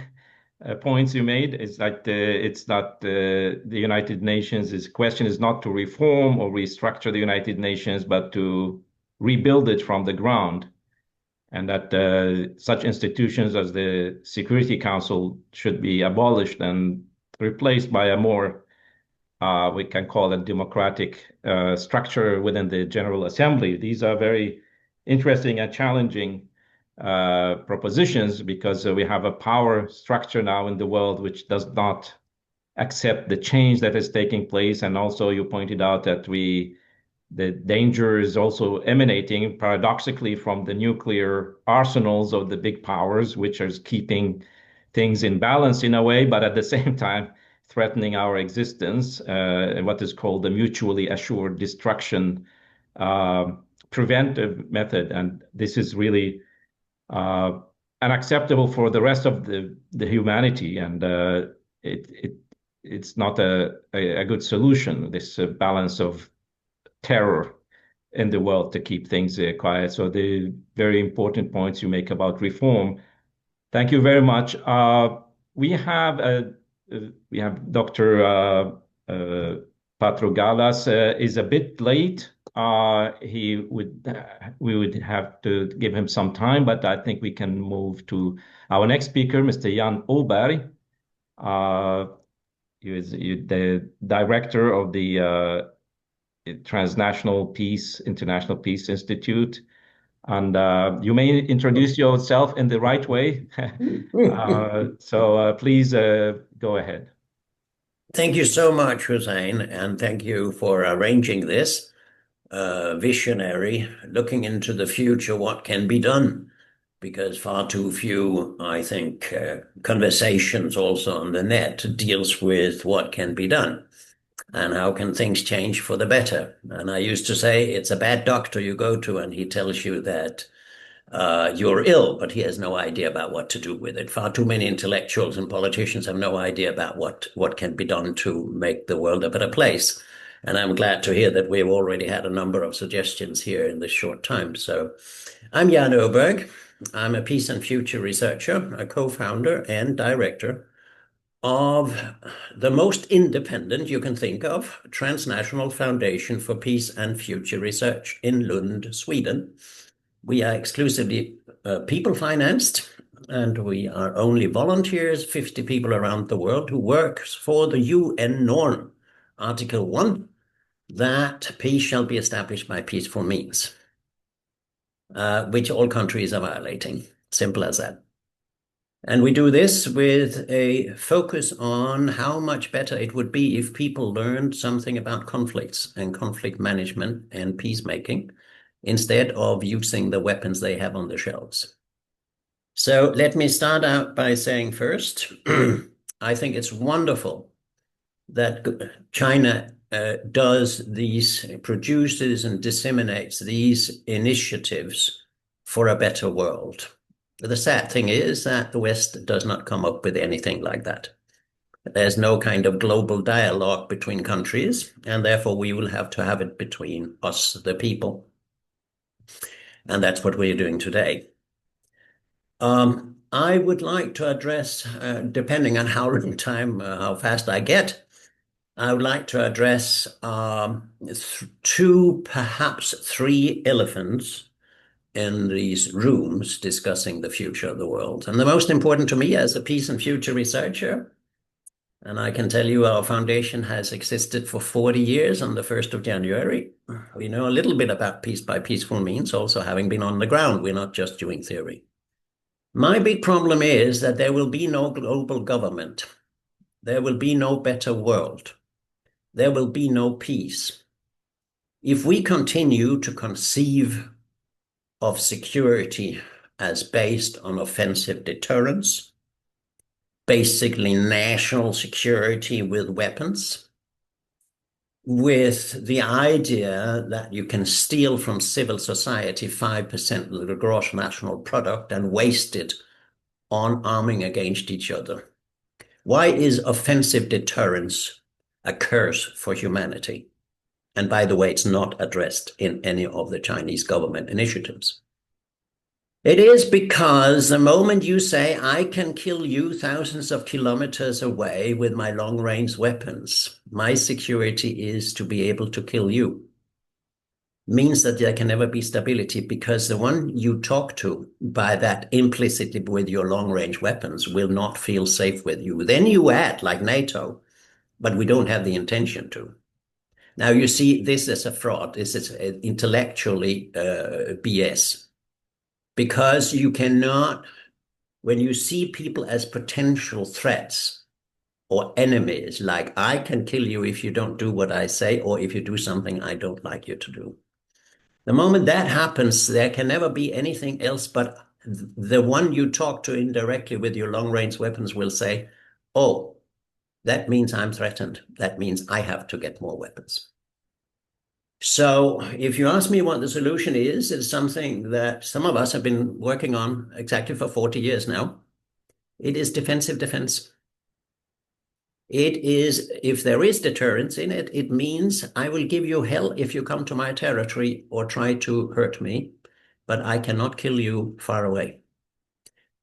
points you made. It's like it's not the United Nations. This question is not to reform or restructure the United Nations, but to rebuild it from the ground. And that such institutions as the Security Council should be abolished and replaced by a more, we can call it democratic structure within the General Assembly. These are very interesting and challenging propositions because we have a power structure now in the world which does not accept the change that is taking place. And also you pointed out that the danger is also emanating paradoxically from the nuclear arsenals of the big powers, which are keeping things in balance in a way, but at the same time threatening our existence, what is called the mutually assured destruction preventive method. And this is really unacceptable for the rest of the humanity. And it's not a good solution, this balance of terror in the world to keep things quiet. So the very important points you make about reform. Thank you very much. We have Dr. Katrougalas is a bit late. We would have to give him some time, but I think we can move to our next speaker, Mr. Jan Oberg. He is the director of the Transnational International Peace Institute. And you may introduce yourself in the right way. So please go ahead. Thank you so much, Hussein, and thank you for arranging this visionary, looking into the future, what can be done, because far too few, I think, conversations also on the net deals with what can be done. And how can things change for the better? And I used to say, it's a bad doctor you go to and he tells you that you're ill, but he has no idea about what to do with it. Far too many intellectuals and politicians have no idea about what can be done to make the world a better place. And I'm glad to hear that we've already had a number of suggestions here in this short time. So I'm Jan Oberg. I'm a peace and future researcher, a co-founder and director of the most independent you can think of, Transnational Foundation for Peace and Future Research in Lund, Sweden. We are exclusively people-financed, and we are only volunteers, 50 people around the world who work for the UN norm, Article 1, that peace shall be established by peaceful means, which all countries are violating. Simple as that. And we do this with a focus on how much better it would be if people learned something about conflicts and conflict management and peacemaking instead of using the weapons they have on the shelves. So let me start out by saying first, I think it's wonderful that China produces and disseminates these initiatives for a better world. The sad thing is that the West does not come up with anything like that. There's no kind of global dialogue between countries, and therefore we will have to have it between us, the people. And that's what we're doing today. I would like to address, depending on how long time, how fast I get, I would like to address two, perhaps three elephants in these rooms discussing the future of the world. And the most important to me as a peace and future researcher, and I can tell you our foundation has existed for 40 years on the 1st of January. We know a little bit about peace by peaceful means, also having been on the ground. We're not just doing theory. My big problem is that there will be no global government. There will be no better world. There will be no peace if we continue to conceive of security as based on offensive deterrence, basically national security with weapons, with the idea that you can steal from civil society 5% of the gross national product and waste it on arming against each other. Why is offensive deterrence a curse for humanity? And by the way, it's not addressed in any of the Chinese government initiatives. It is because the moment you say, I can kill you thousands of kilometers away with my long-range weapons, my security is to be able to kill you, means that there can never be stability, because the one you talk to by that implicitly with your long-range weapons will not feel safe with you. Then you act like NATO, but we don't have the intention to. Now, you see, this is a fraud. This is intellectually BS. Because you cannot, when you see people as potential threats or enemies, like I can kill you if you don't do what I say, or if you do something I don't like you to do. The moment that happens, there can never be anything else but the one you talk to indirectly with your long-range weapons will say, oh, that means I'm threatened. That means I have to get more weapons. So if you ask me what the solution is, it's something that some of us have been working on exactly for 40 years now. It is defensive defense. It is, if there is deterrence in it, it means I will give you hell if you come to my territory or try to hurt me, but I cannot kill you far away.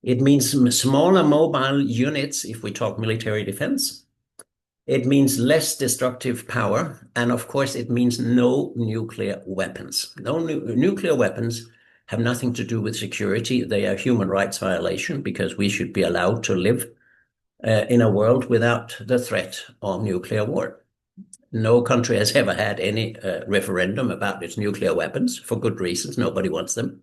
It means smaller mobile units if we talk military defense. It means less destructive power. And of course, it means no nuclear weapons. No nuclear weapons have nothing to do with security. They are human rights violation, because we should be allowed to live in a world without the threat of nuclear war. No country has ever had any referendum about its nuclear weapons, for good reasons. Nobody wants them.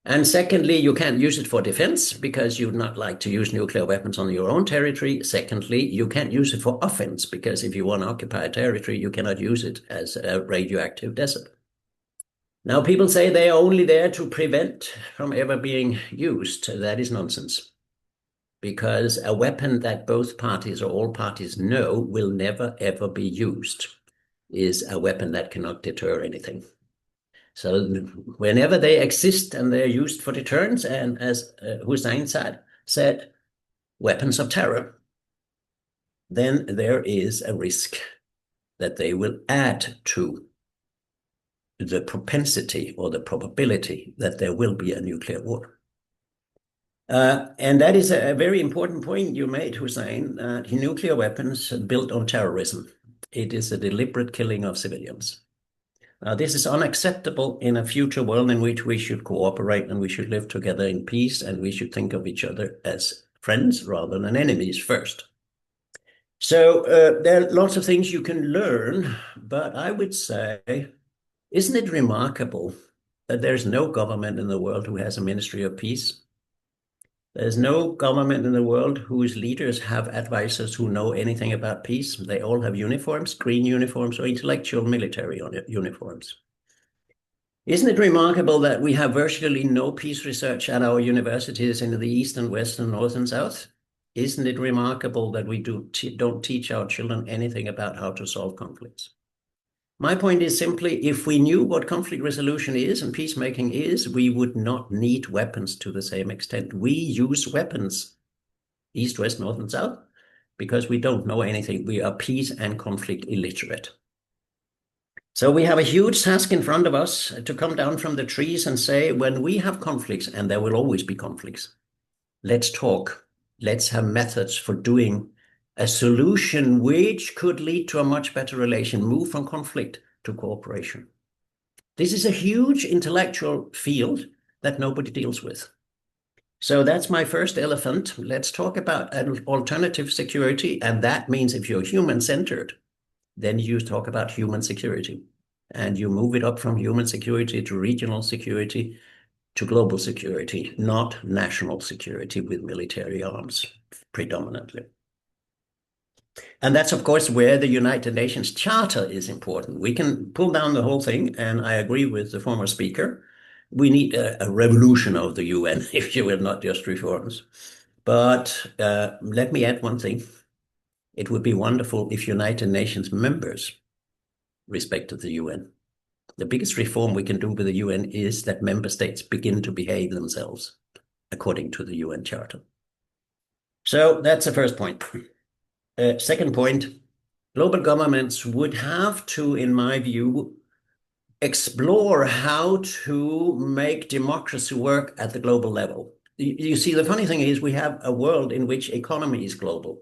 And secondly, you can't use it for defense because you'd not like to use nuclear weapons on your own territory. Secondly, you can't use it for offense, because if you want to occupy a territory, you cannot use it as a radioactive desert. Now, people say they are only there to prevent from ever being used. That is nonsense, because a weapon that both parties or all parties know will never, ever be used is a weapon that cannot deter anything. So whenever they exist and they're used for deterrence, and as Hussein said, weapons of terror, then there is a risk that they will add to the propensity or the probability that there will be a nuclear war. And that is a very important point you made, Hussein, that nuclear weapons built on terrorism. It is a deliberate killing of civilians. This is unacceptable in a future world in which we should cooperate and we should live together in peace, and we should think of each other as friends rather than enemies first. So there are lots of things you can learn, but I would say, isn't it remarkable that there's no government in the world who has a Ministry of Peace? There's no government in the world whose leaders have advisors who know anything about peace. They all have uniforms, green uniforms, or intellectual military uniforms. Isn't it remarkable that we have virtually no peace research at our universities in the East and West and North and South? Isn't it remarkable that we don't teach our children anything about how to solve conflicts? My point is simply, if we knew what conflict resolution is and peacemaking is, we would not need weapons to the same extent. We use weapons, east, west, north, and south, because we don't know anything. We are peace and conflict illiterate. So we have a huge task in front of us to come down from the trees and say, when we have conflicts, and there will always be conflicts, let's talk. Let's have methods for doing a solution which could lead to a much better relation, move from conflict to cooperation. This is a huge intellectual field that nobody deals with. So that's my first elephant. Let's talk about an alternative security. And that means if you're human-centered, then you talk about human security. And you move it up from human security to regional security to global security, not national security with military arms predominantly. And that's, of course, where the United Nations Charter is important. We can pull down the whole thing, and I agree with the former speaker. We need a revolution of the UN, if you will, not just reforms. But let me add one thing. It would be wonderful if United Nations members respected the UN. The biggest reform we can do with the UN is that member states begin to behave themselves according to the UN Charter. So that's the first point. Second point, global governments would have to, in my view, explore how to make democracy work at the global level. You see, the funny thing is we have a world in which economy is global,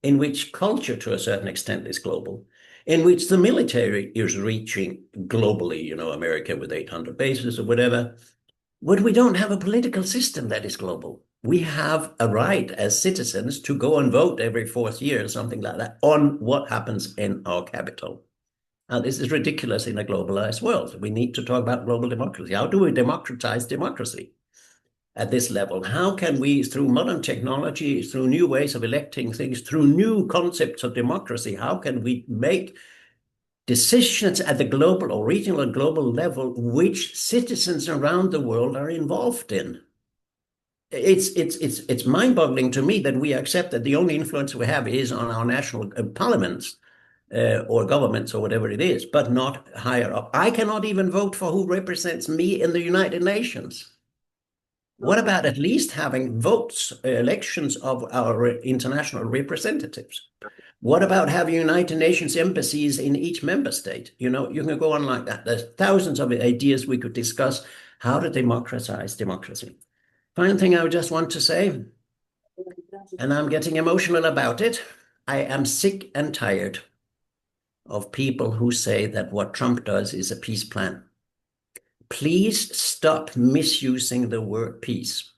in which culture to a certain extent is global, in which the military is reaching globally, you know, America with 800 bases or whatever. But we don't have a political system that is global. We have a right as citizens to go and vote every 4th year or something like that on what happens in our capital. Now, this is ridiculous in a globalized world. We need to talk about global democracy. How do we democratize democracy at this level? How can we, through modern technology, through new ways of electing things, through new concepts of democracy, how can we make decisions at the global or regional and global level which citizens around the world are involved in? It's mind-boggling to me that we accept that the only influence we have is on our national parliaments or governments or whatever it is, but not higher up. I cannot even vote for who represents me in the United Nations. What about at least having votes, elections of our international representatives? What about having United Nations embassies in each member state? You know, you can go on like that. There's thousands of ideas we could discuss how to democratize democracy. Final thing I would just want to say, and I'm getting emotional about it, I am sick and tired of people who say that what Trump does is a peace plan. Please stop misusing the word peace.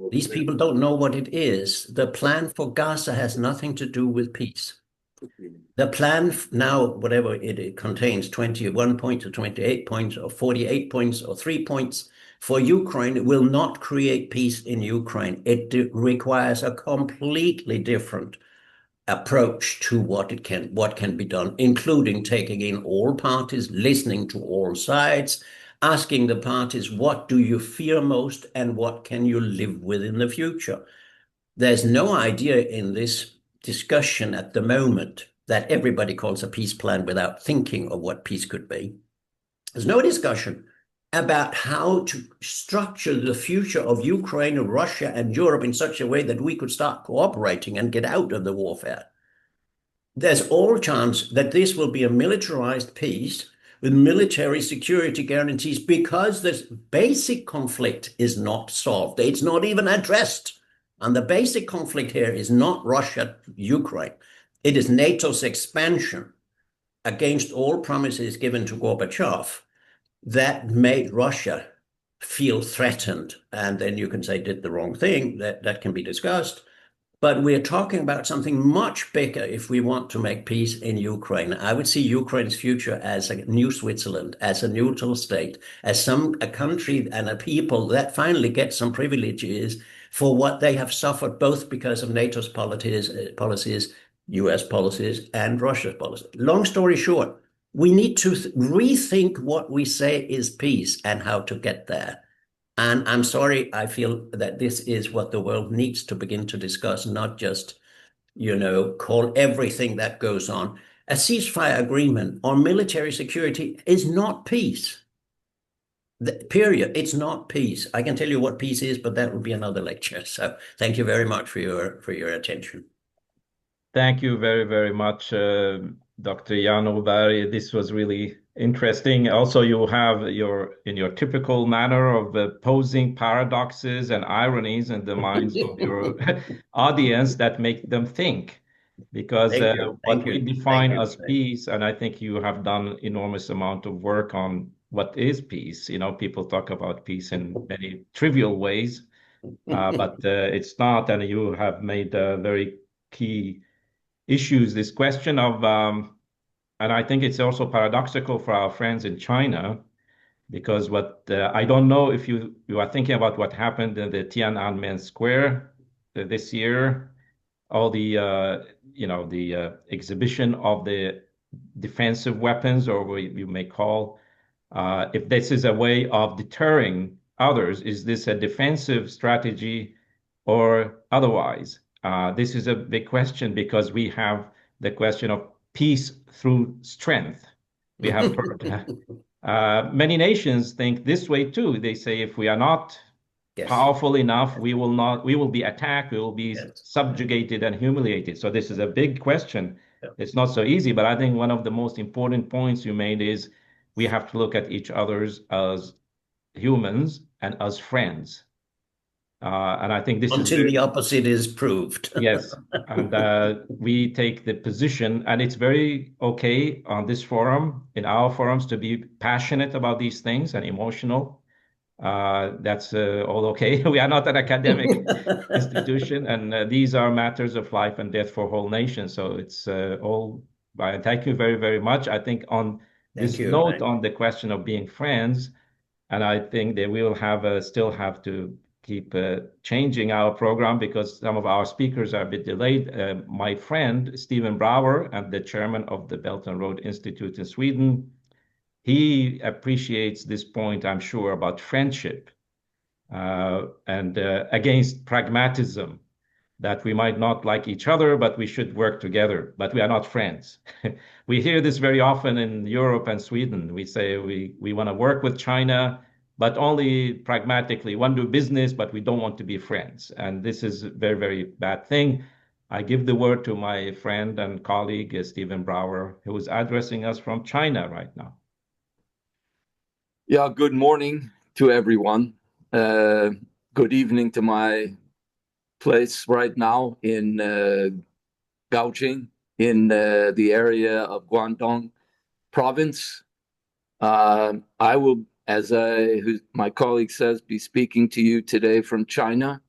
These people don't know what it is. The plan for Gaza has nothing to do with peace. The plan now, whatever it contains, 21 points or 28 points or 48 points or 3 points for Ukraine will not create peace in Ukraine. It requires a completely different approach to what can be done, including taking in all parties, listening to all sides, asking the parties, what do you fear most and what can you live with in the future? There's no idea in this discussion at the moment that everybody calls a peace plan without thinking of what peace could be. There's no discussion about how to structure the future of Ukraine, Russia, and Europe in such a way that we could start cooperating and get out of the warfare. There's all chance that this will be a militarized peace with military security guarantees because this basic conflict is not solved. It's not even addressed. And the basic conflict here is not Russia, Ukraine. It is NATO's expansion against all promises given to Gorbachev that made Russia feel threatened. And then you can say did the wrong thing, that can be discussed. But we're talking about something much bigger if we want to make peace in Ukraine. I would see Ukraine's future as a new Switzerland, as a neutral state, as a country and a people that finally get some privileges for what they have suffered, both because of NATO's policies, US policies, and Russia's policies. Long story short, we need to rethink what we say is peace and how to get there. And I'm sorry, I feel that this is what the world needs to begin to discuss, not just, call everything that goes on. A ceasefire agreement on military security is not peace. Period. It's not peace. I can tell you what peace is, but that would be another lecture. So thank you very much for your attention. Thank you very, very much, Dr. Jan Oberg. This was really interesting. Also, you have in your typical manner of posing paradoxes and ironies in the minds of your audience that make them think. Because what we define as peace, and I think you have done enormous amount of work on what is peace. People talk about peace in many trivial ways, but it's not. And you have made very key issues this question of, and I think it's also paradoxical for our friends in China, because I don't know if you are thinking about what happened in the Tiananmen Square this year, all the exhibition of the defensive weapons, or what you may call, if this is a way of deterring others, is this a defensive strategy or otherwise? This is a big question, because we have the question of peace through strength. We have heard many nations think this way too. They say if we are not powerful enough, we will be attacked, we will be subjugated and humiliated. So this is a big question. It's not so easy, but I think one of the most important points you made is we have to look at each others as humans and as friends. And I think this until the opposite is proved. Yes, and we take the position, and it's very okay on this forum, in our forums, to be passionate about these things and emotional. That's all okay. We are not an academic institution, and these are matters of life and death for whole nations. So it's all. Thank you very, very much. I think on this note, on the question of being friends, and I think that we will still have to keep changing our program, because some of our speakers are a bit delayed. My friend, Stephen Brawer, and the chairman of the Belt and Road Institute in Sweden, he appreciates this point, I'm sure, about friendship and against pragmatism, that we might not like each other, but we should work together, but we are not friends. We hear this very often in Europe and Sweden. We say we want to work with China, but only pragmatically. We want to do business, but we don't want to be friends. And this is a very, very bad thing. I give the word to my friend and colleague, Stephen Brawer, who is addressing us from China right now. Yeah, good morning to everyone. Good evening to my place right now in Gaojing, in the area of Guangdong province. I will, as my colleague says, be speaking to you today from China.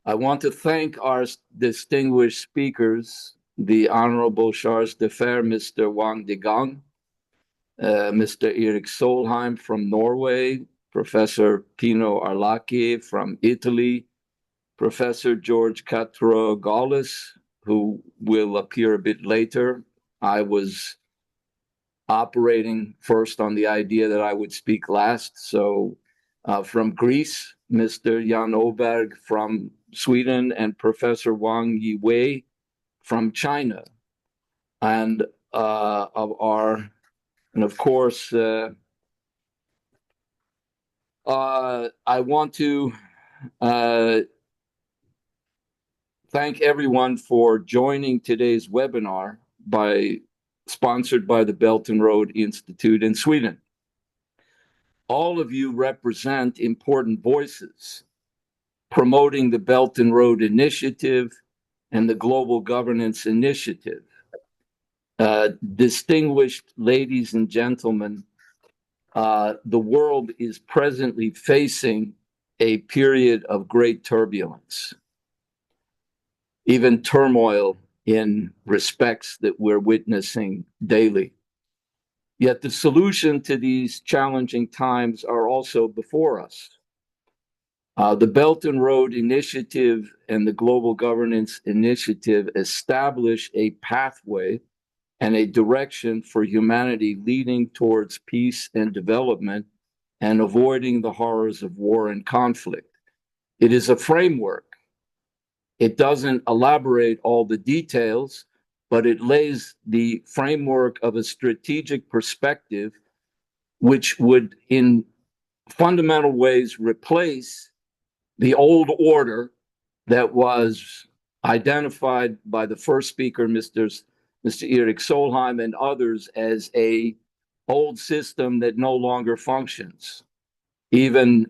I want to thank our distinguished speakers, the Honorable Chargé d'Affaires, Mr. Wang Degang, Mr. Erik Solheim from Norway, Professor Pino Arlacchi from Italy, Professor George Katrougalas, who will appear a bit later. I was operating first on the idea that I would speak last. So from Greece, Mr. Jan Oberg from Sweden, and Professor Wang Yiwei from China. And of course, I want to thank everyone for joining today's webinar sponsored by the Belt and Road Institute in Sweden. All of you represent important voices promoting the Belt and Road Initiative and the Global Governance Initiative. Distinguished ladies and gentlemen, the world is presently facing a period of great turbulence, even turmoil in respects that we're witnessing daily. Yet the solution to these challenging times are also before us. The Belt and Road Initiative and the Global Governance Initiative establish a pathway and a direction for humanity leading towards peace and development and avoiding the horrors of war and conflict. It is a framework. It doesn't elaborate all the details, but it lays the framework of a strategic perspective which would, in fundamental ways, replace the old order that was identified by the first speaker, Mr. Erik Solheim, and others as a old system that no longer functions, even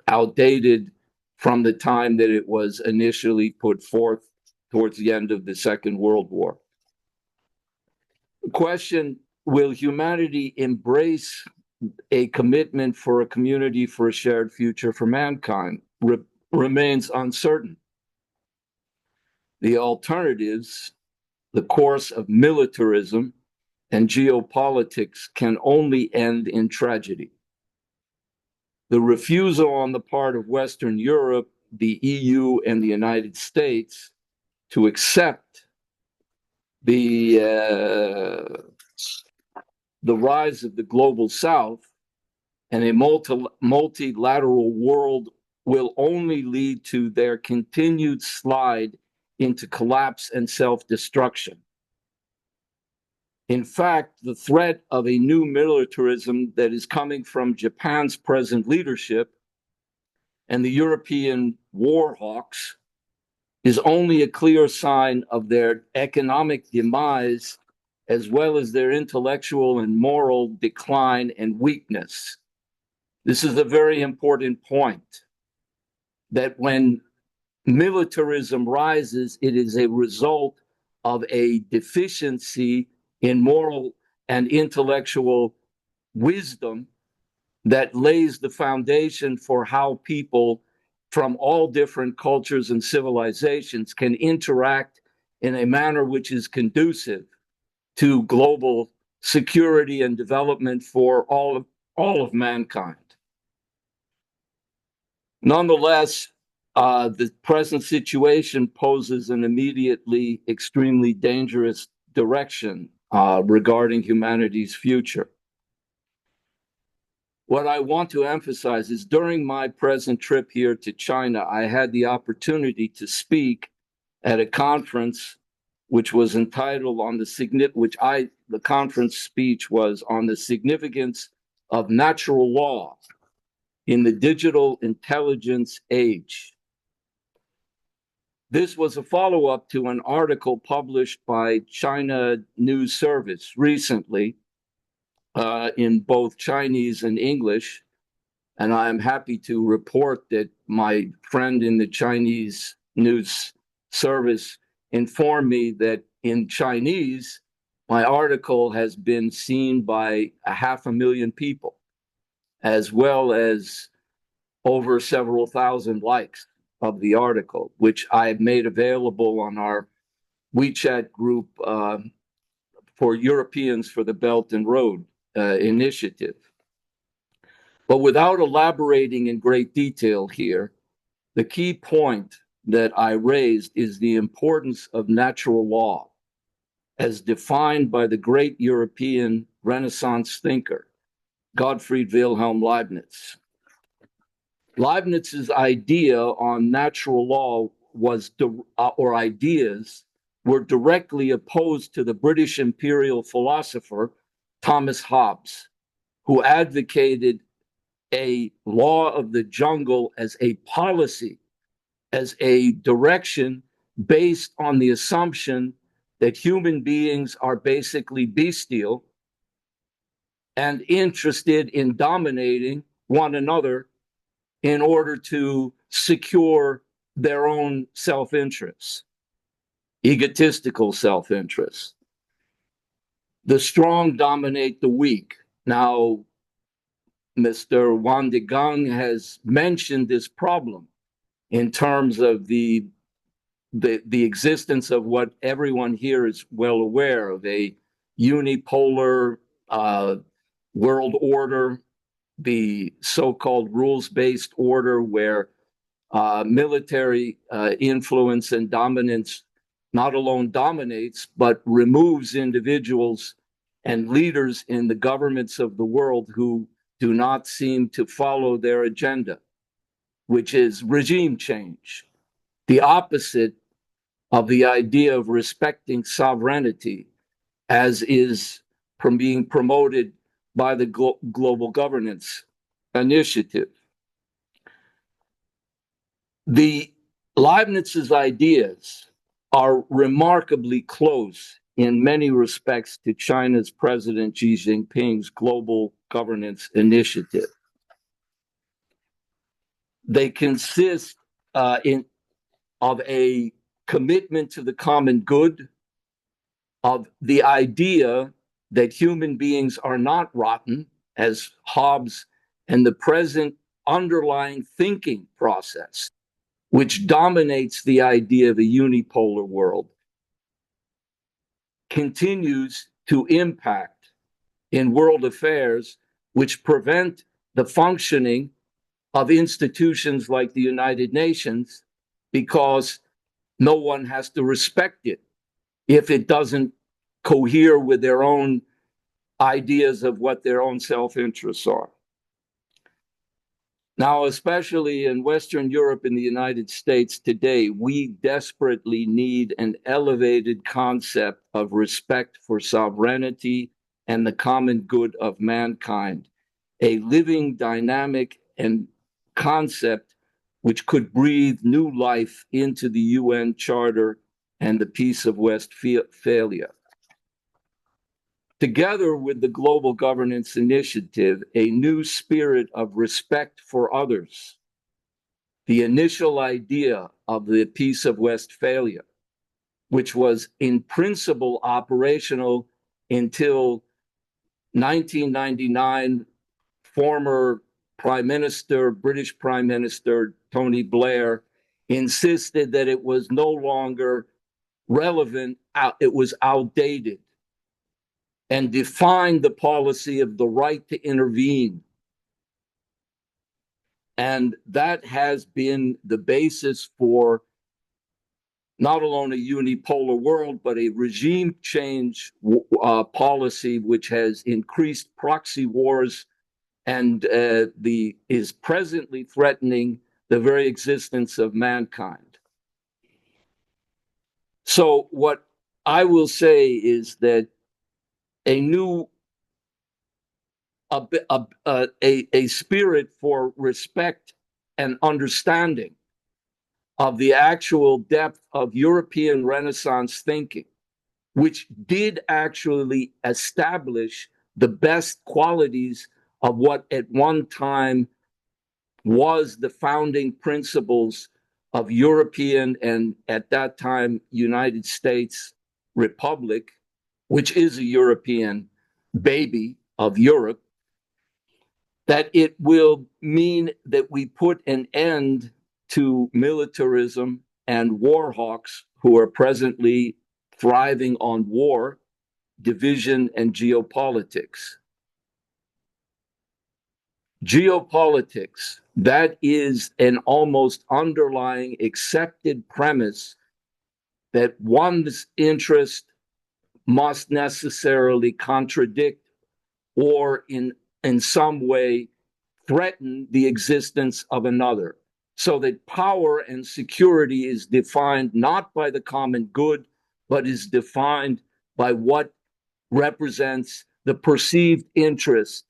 outdated from the time that it was initially put forth towards the end of the Second World War. The question, will humanity embrace a commitment for a community for a shared future for mankind, remains uncertain. The alternatives, the course of militarism and geopolitics, can only end in tragedy. The refusal on the part of Western Europe, the EU, and the United States to accept the rise of the global South and a multilateral world will only lead to their continued slide into collapse and self-destruction. In fact, the threat of a new militarism that is coming from Japan's present leadership and the European war hawks is only a clear sign of their economic demise, as well as their intellectual and moral decline and weakness. This is a very important point, that when militarism rises, it is a result of a deficiency in moral and intellectual wisdom that lays the foundation for how people from all different cultures and civilizations can interact in a manner which is conducive to global security and development for all of mankind. Nonetheless, the present situation poses an immediately extremely dangerous direction regarding humanity's future. What I want to emphasize is during my present trip here to China, I had the opportunity to speak at a conference which was entitled the conference speech was on the significance of natural law in the digital intelligence age. This was a follow-up to an article published by China News Service recently in both Chinese and English. And I am happy to report that my friend in the Chinese News Service informed me that in Chinese, my article has been seen by 500,000 people, as well as over several thousand likes of the article, which I have made available on our WeChat group for Europeans for the Belt and Road initiative. But without elaborating in great detail here, the key point that I raised is the importance of natural law as defined by the great European Renaissance thinker, Gottfried Wilhelm Leibniz. Leibniz's idea on natural law or ideas were directly opposed to the British imperial philosopher Thomas Hobbes, who advocated a law of the jungle as a policy, as a direction based on the assumption that human beings are basically bestial and interested in dominating one another in order to secure their own self-interests, egotistical self-interests. The strong dominate the weak. Now, Mr. Degang has mentioned this problem in terms of the existence of what everyone here is well aware of, a unipolar world order, the so-called rules-based order where military influence and dominance not alone dominates, but removes individuals and leaders in the governments of the world who do not seem to follow their agenda, which is regime change, the opposite of the idea of respecting sovereignty as is being promoted by the Global Governance Initiative. The Leibniz's ideas are remarkably close in many respects to China's President Xi Jinping's Global Governance Initiative. They consist of a commitment to the common good, of the idea that human beings are not rotten, as Hobbes and the present underlying thinking process, which dominates the idea of a unipolar world, continues to impact in world affairs, which prevent the functioning of institutions like the United Nations, because no one has to respect it if it doesn't cohere with their own ideas of what their own self-interests are. Now, especially in Western Europe and the United States today, we desperately need an elevated concept of respect for sovereignty and the common good of mankind, a living, dynamic, and concept which could breathe new life into the UN Charter and the Peace of Westphalia. Together with the Global Governance Initiative, a new spirit of respect for others, the initial idea of the Peace of Westphalia, which was in principle operational until 1999, former British Prime Minister Tony Blair insisted that it was no longer relevant, it was outdated, and defined the policy of the right to intervene. And that has been the basis for not alone a unipolar world, but a regime change policy which has increased proxy wars and is presently threatening the very existence of mankind. So what I will say is that a spirit for respect and understanding of the actual depth of European Renaissance thinking, which did actually establish the best qualities of what at one time was the founding principles of European and at that time United States Republic, which is a European baby of Europe, that it will mean that we put an end to militarism and war hawks who are presently thriving on war, division, and geopolitics. Geopolitics, that is an almost underlying accepted premise that one's interest must necessarily contradict or in some way threaten the existence of another, so that power and security is defined not by the common good, but is defined by what represents the perceived interest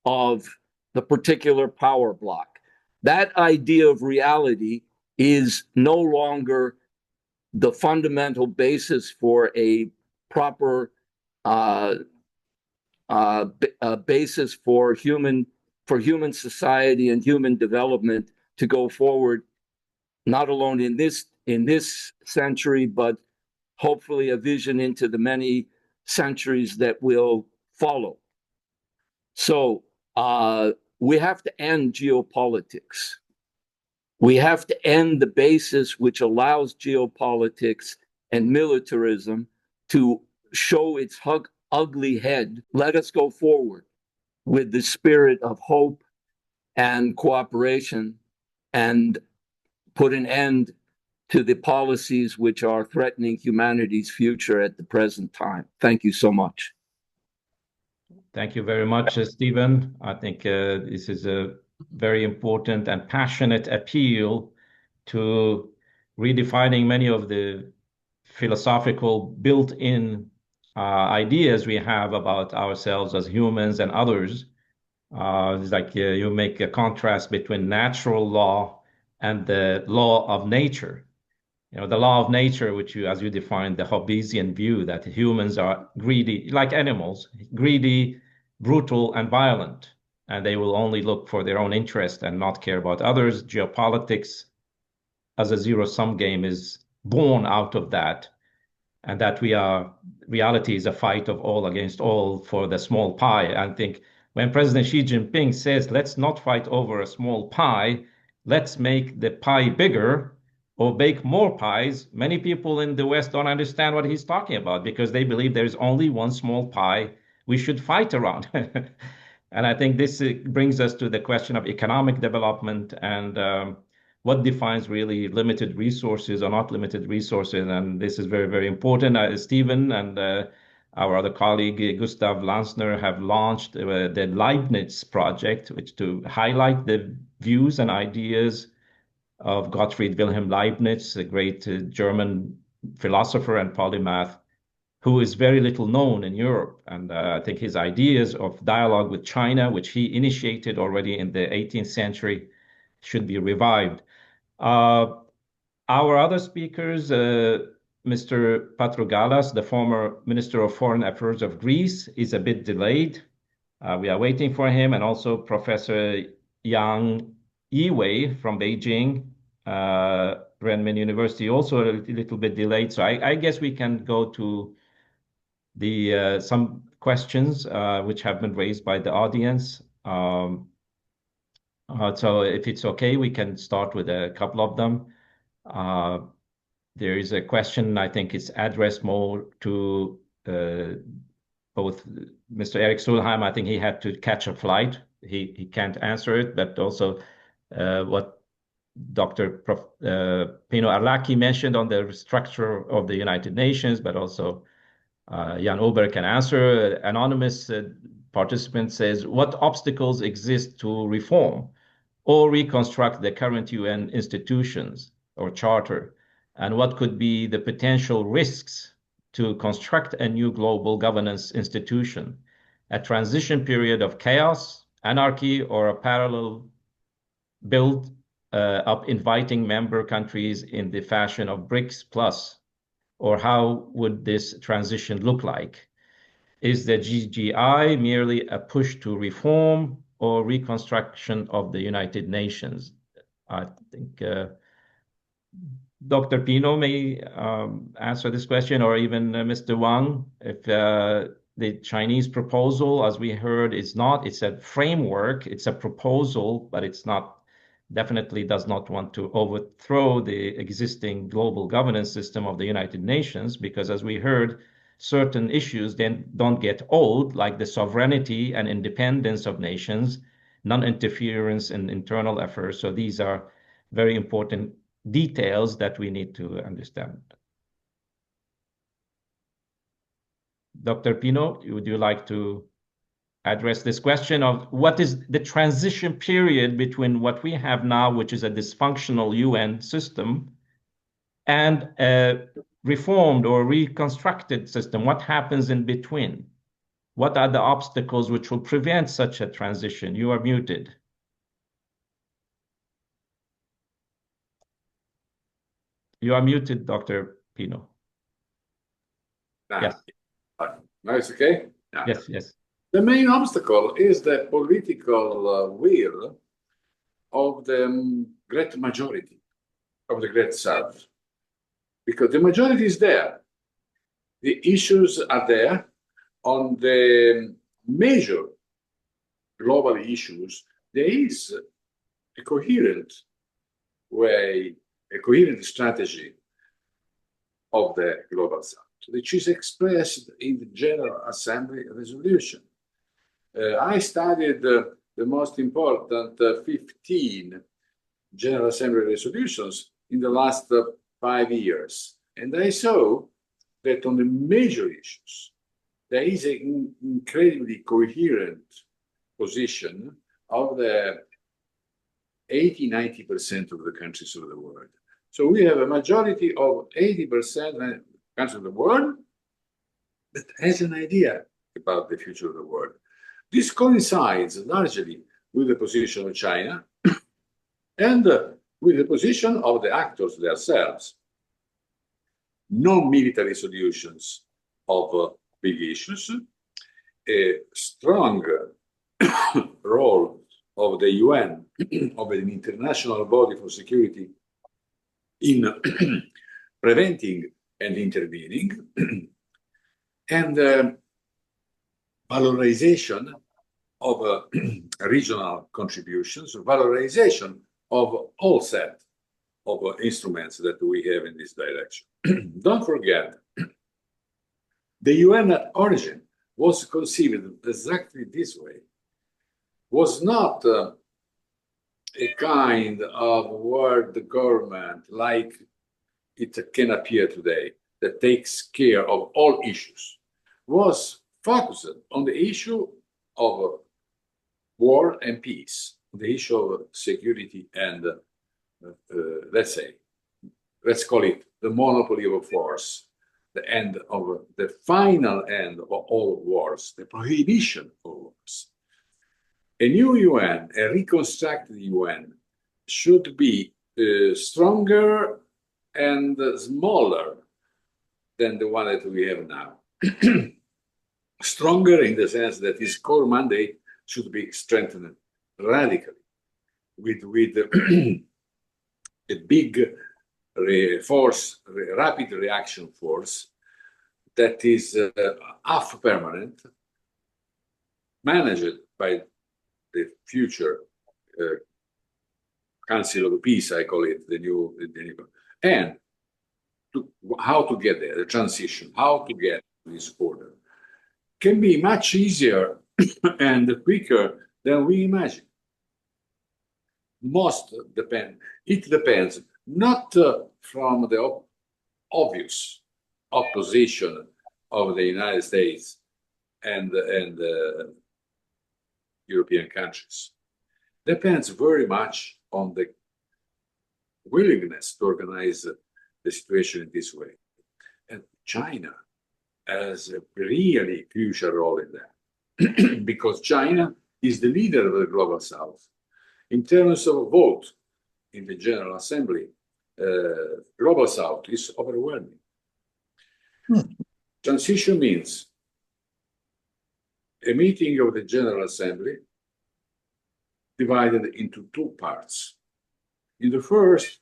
of the particular power block. That idea of reality is no longer the fundamental basis for a proper basis for human society and human development to go forward, not alone in this century, but hopefully a vision into the many centuries that will follow. So we have to end geopolitics. We have to end the basis which allows geopolitics and militarism to show its ugly head. Let us go forward with the spirit of hope and cooperation and put an end to the policies which are threatening humanity's future at the present time. Thank you so much. Thank you very much, Stephen. I think this is a very important and passionate appeal to redefining many of the philosophical built-in ideas we have about ourselves as humans and others. It's like you make a contrast between natural law and the law of nature. You know, the law of nature, which you, as you defined, the Hobbesian view that humans are greedy, like animals, greedy, brutal, and violent, and they will only look for their own interest and not care about others. Geopolitics, as a zero-sum game, is born out of that, and that reality is a fight of all against all for the small pie. I think when President Xi Jinping says, let's not fight over a small pie, let's make the pie bigger or bake more pies, many people in the West don't understand what he's talking about because they believe there's only one small pie we should fight around. And I think this brings us to the question of economic development and what defines really limited resources or not limited resources. And this is very, very important. Stephen and our other colleague, Gustav Lansner, have launched the Leibniz project, which to highlight the views and ideas of Gottfried Wilhelm Leibniz, a great German philosopher and polymath, who is very little known in Europe. And I think his ideas of dialogue with China, which he initiated already in the 18th century, should be revived. Our other speakers, Mr. Katrougalas, the former Minister of Foreign Affairs of Greece, is a bit delayed. We are waiting for him, and also Professor Yang Yiwei from Beijing, Renmin University, also a little bit delayed. So I guess we can go to the some questions which have been raised by the audience. So if it's okay, we can start with a couple of them. There is a question, I think it's addressed more to both Mr. Erik Solheim. I think he had to catch a flight. He can't answer it, but also what Dr. Pino Arlacchi mentioned on the structure of the United Nations, but also Jan Oberg can answer. Anonymous participant says, what obstacles exist to reform or reconstruct the current UN institutions or charter? And what could be the potential risks to construct a new global governance institution? A transition period of chaos, anarchy, or a parallel build up inviting member countries in the fashion of BRICS plus? Or how would this transition look like? Is the GGI merely a push to reform or reconstruction of the United Nations? I think Dr. Pino may answer this question, or even Mr. Wang, if the Chinese proposal, as we heard, it's a framework, it's a proposal, but it's not, definitely does not want to overthrow the existing global governance system of the United Nations, because as we heard, certain issues then don't get old, like the sovereignty and independence of nations, non-interference in internal affairs. So these are very important details that we need to understand. Dr. Pino, would you like to address this question of what is the transition period between what we have now, which is a dysfunctional UN system, and a reformed or reconstructed system? What happens in between? What are the obstacles which will prevent such a transition? You are muted. You are muted, Dr. Pino. Yes. Now it's okay? Yeah. Yes, yes. The main obstacle is the political will of the great majority of the Great South, because the majority is there. The issues are there on the major global issues. There is a coherent way, a coherent strategy of the Global South, which is expressed in the General Assembly resolution. I studied the most important 15 General Assembly resolutions in the last 5 years, and I saw that on the major issues, there is an incredibly coherent position of the 80–90% of the countries of the world. So we have a majority of 80% of countries of the world that has an idea about the future of the world. This coincides largely with the position of China and with the position of the actors themselves. Non-military solutions of big issues, a strong role of the UN, of an international body for security in preventing and intervening, and valorization of regional contributions, valorization of all set of instruments that we have in this direction. Don't forget, the UN at origin was conceived exactly this way. Was not a kind of world government like it can appear today that takes care of all issues. Was focused on the issue of war and peace, the issue of security and let's call it the monopoly of force, the final end of all wars, the prohibition of wars. A new UN, a reconstructed UN, should be stronger and smaller than the one that we have now. Stronger in the sense that its core mandate should be strengthened radically with a big rapid reaction force that is half permanent, managed by the future Council of Peace, I call it, the new, and how to get there, the transition, how to get this order, can be much easier and quicker than we imagine. It depends not from the obvious opposition of the United States and European countries. Depends very much on the willingness to organize the situation in this way. And China has a really crucial role in that because China is the leader of the Global South. In terms of vote in the General Assembly, Global South is overwhelming. Transition means a meeting of the General Assembly divided into two parts. In the first,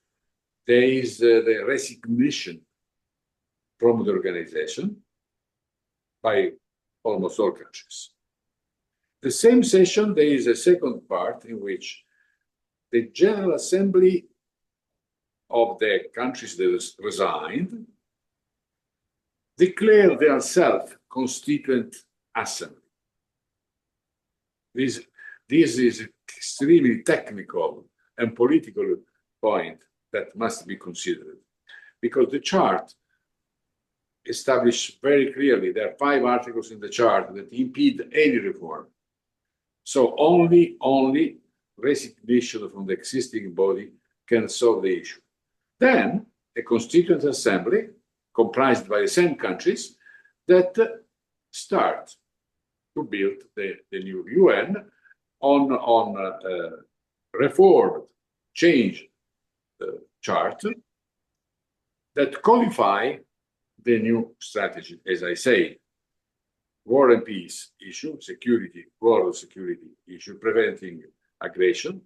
there is the resignation from the organization by almost all countries. The same session, there is a second part in which the General Assembly of the countries that resigned declare their self-constituent assembly. This is extremely technical and political point that must be considered because the chart established very clearly there are 5 articles in the chart that impede any reform. So only resignation from the existing body can solve the issue. Then a constituent assembly comprised by the same countries that start to build the new UN on reformed, changed chart that codify the new strategy, as I say, war and peace issue, security, world security issue, preventing aggression,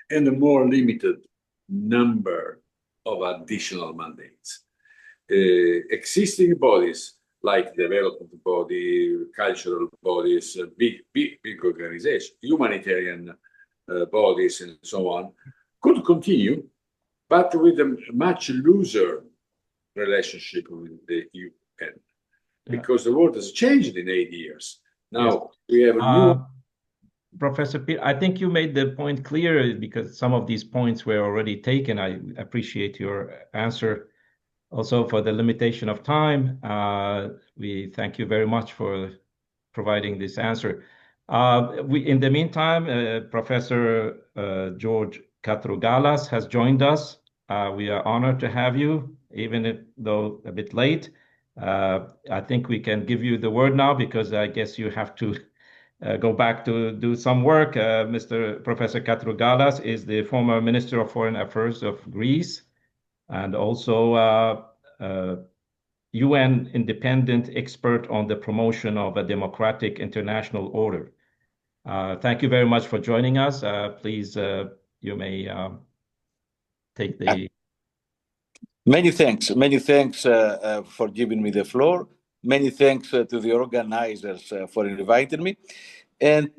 and a more limited number of additional mandates. Existing bodies like development body, cultural bodies, big organizations, humanitarian bodies, and so on, could continue, but with a much looser relationship with the UN, because the world has changed in 8 years. Now we have a new. Professor Pino, I think you made the point clear because some of these points were already taken. I appreciate your answer. Also, for the limitation of time, we thank you very much for providing this answer. In the meantime, Professor George Katrougalas has joined us. We are honored to have you, though a bit late. I think we can give you the word now because I guess you have to go back to do some work. Mr. Professor Katrougalas is the former Minister of Foreign Affairs of Greece and also UN independent expert on the promotion of a democratic international order. Thank you very much for joining us. Please, you may take the... Many thanks for giving me the floor. Many thanks to the organizers for inviting me. And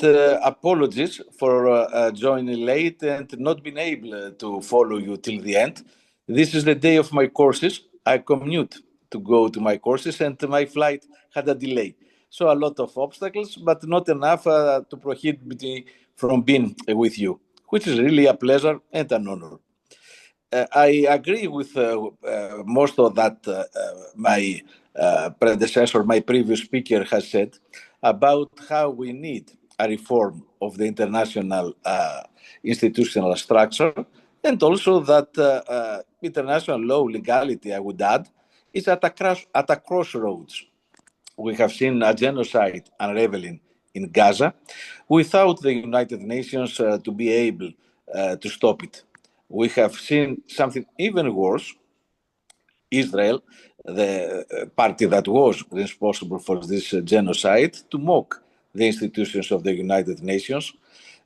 apologies for joining late and not being able to follow you till the end. This is the day of my courses. I commute to go to my courses and my flight had a delay. So a lot of obstacles, but not enough to prohibit me from being with you, which is really a pleasure and an honor. I agree with most of that my predecessor, my previous speaker has said about how we need a reform of the international institutional structure, and also that international law legality, I would add, is at a crossroads. We have seen a genocide unraveling in Gaza without the United Nations to be able to stop it. We have seen something even worse. Israel, the party that was responsible for this genocide, to mock the institutions of the United Nations.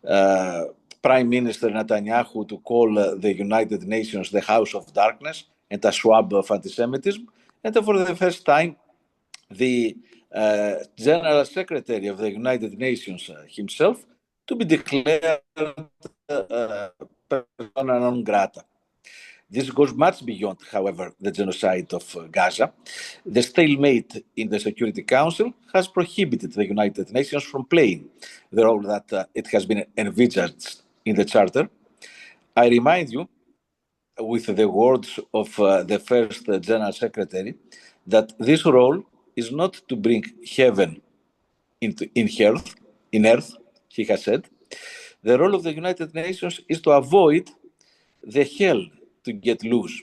Prime Minister Netanyahu to call the United Nations the House of Darkness and a swab of anti-Semitism. And for the first time, the General Secretary of the United Nations himself to be declared persona non grata. This goes much beyond, however, the genocide of Gaza. The stalemate in the Security Council has prohibited the United Nations from playing the role that it has been envisaged in the Charter. I remind you, with the words of the first General Secretary, that this role is not to bring heaven in earth, he has said. The role of the United Nations is to avoid the hell to get loose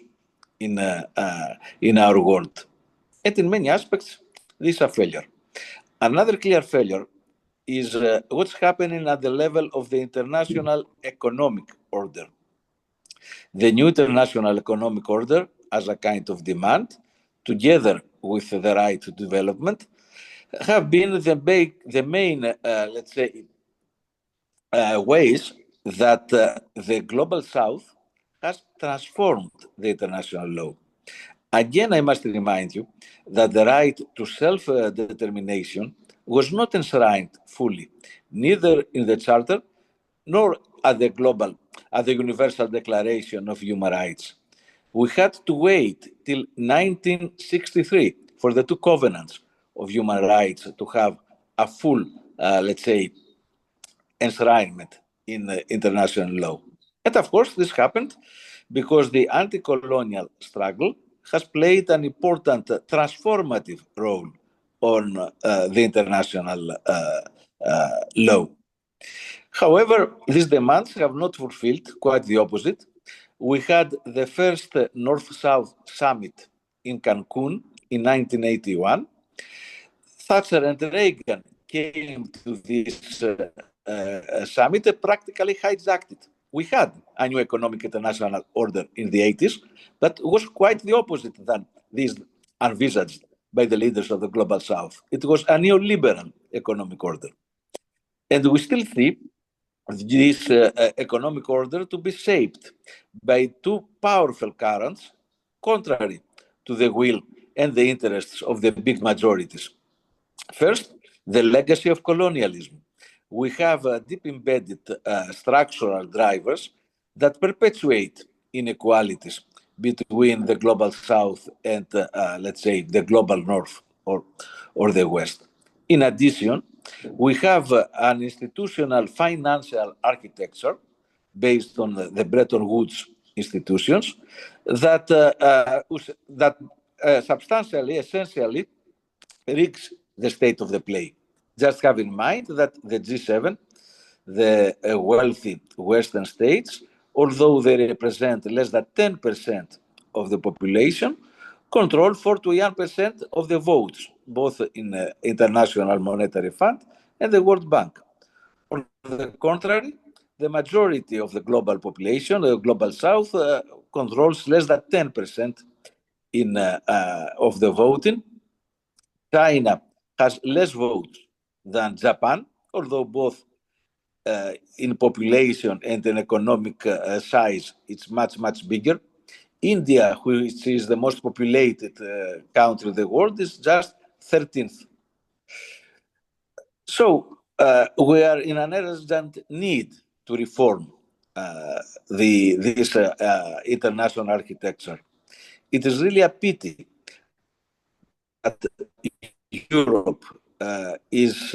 in our world. And in many aspects, this is a failure. Another clear failure is what's happening at the level of the international economic order. The new international economic order, as a kind of demand, together with the right to development, have been the main, let's say, ways that the Global South has transformed the international law. Again, I must remind you that the right to self-determination was not enshrined fully, neither in the Charter nor at the Universal Declaration of Human Rights. We had to wait till 1963 for the two covenants of human rights to have a full, let's say, enshrinement in international law. And of course, this happened because the anti-colonial struggle has played an important transformative role on the international law. However, these demands have not fulfilled, quite the opposite. We had the first North-South Summit in Cancun in 1981. Thatcher and Reagan came to this summit, practically hijacked it. We had a new economic international order in the 80s, but it was quite the opposite than this envisaged by the leaders of the Global South. It was a neoliberal economic order. And we still see this economic order to be shaped by two powerful currents, contrary to the will and the interests of the big majorities. First, the legacy of colonialism. We have deep embedded structural drivers that perpetuate inequalities between the Global South and, let's say, the Global North or the West. In addition, we have an institutional financial architecture based on the Bretton Woods institutions that substantially, essentially, rigs the state of the play. Just have in mind that the G7, the wealthy Western states, although they represent less than 10% of the population, control 41% of the votes, both in the International Monetary Fund and the World Bank. On the contrary, the majority of the global population, the global South, controls less than 10% of the voting. China has less votes than Japan, although both in population and in economic size, it's much, much bigger. India, which is the most populated country in the world, is just 13th. So we are in an urgent need to reform this international architecture. It is really a pity that Europe is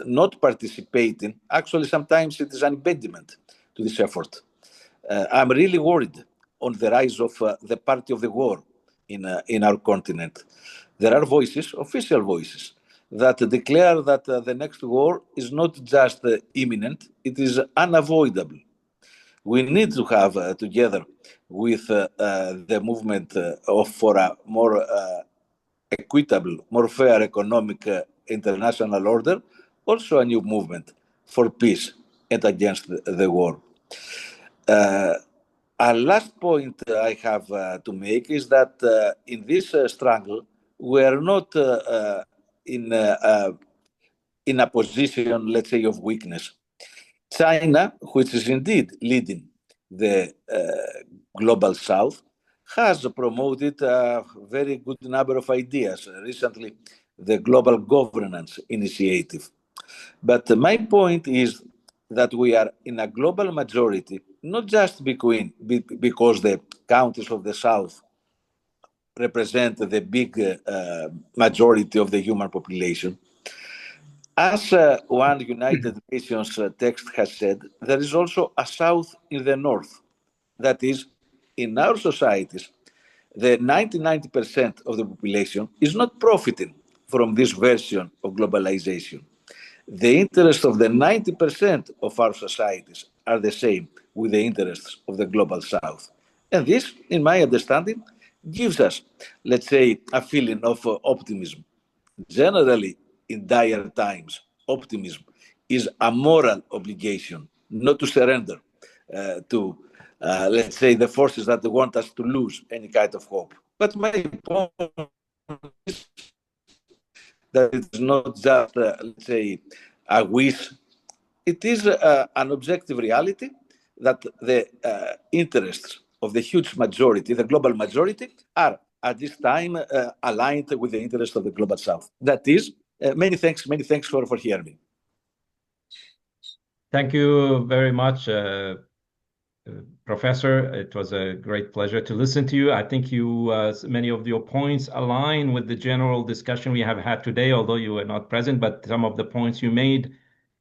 not participating. Actually, sometimes it is an impediment to this effort. I'm really worried on the rise of the party of the war in our continent. There are voices, official voices, that declare that the next war is not just imminent, it is unavoidable. We need to have, together with the movement for a more equitable, more fair economic international order, also a new movement for peace and against the war. A last point I have to make is that in this struggle, we are not in a position, let's say, of weakness. China, which is indeed leading the global South, has promoted a very good number of ideas. Recently, the Global Governance Initiative. But my point is that we are in a global majority, not just because the countries of the South represent the big majority of the human population. As one United Nations text has said, there is also a South in the North. That is, in our societies, the 99% of the population is not profiting from this version of globalization. The interests of the 90% of our societies are the same with the interests of the global South. And this, in my understanding, gives us, let's say, a feeling of optimism. Generally, in dire times, optimism is a moral obligation, not to surrender to, let's say, the forces that want us to lose any kind of hope. But my point is that it's not just, let's say, a wish. It is an objective reality that the interests of the huge majority, the global majority, are at this time aligned with the interests of the global South. That is, many thanks for hearing me. Thank you very much, Professor. It was a great pleasure to listen to you. I think many of your points align with the general discussion we have had today, although you were not present, but some of the points you made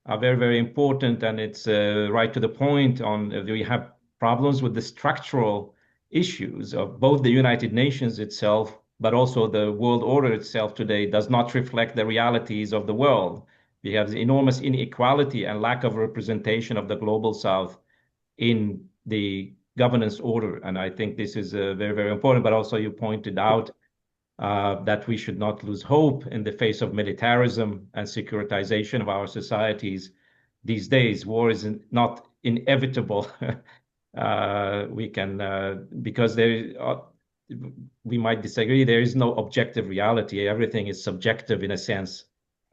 are very, very important, and it's right to the point on we have problems with the structural issues of both the United Nations itself, but also the world order itself today does not reflect the realities of the world. We have enormous inequality and lack of representation of the global South in the governance order. And I think this is very, very important. But also you pointed out that we should not lose hope in the face of militarism and securitization of our societies these days. War is not inevitable. We can, because we might disagree, there is no objective reality. Everything is subjective in a sense.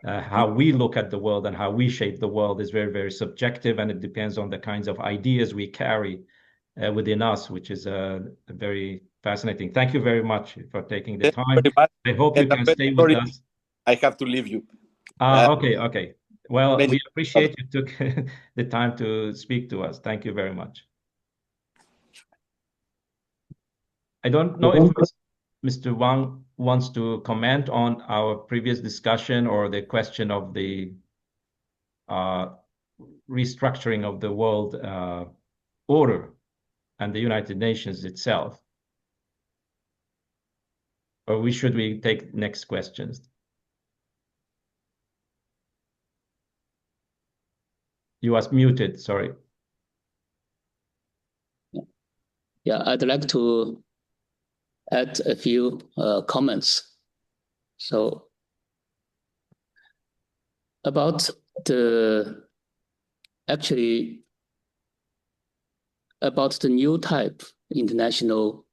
How we look at the world and how we shape the world is very, very subjective, and it depends on the kinds of ideas we carry within us, which is very fascinating. Thank you very much for taking the time. I hope you can stay with us. I have to leave you. Okay. Well, we appreciate you took the time to speak to us. Thank you very much. I don't know if Mr. Wang wants to comment on our previous discussion or the question of the restructuring of the world order and the United Nations itself? Or should we take next questions? You are muted, sorry. Yeah, I'd like to add a few comments. So about about the new type international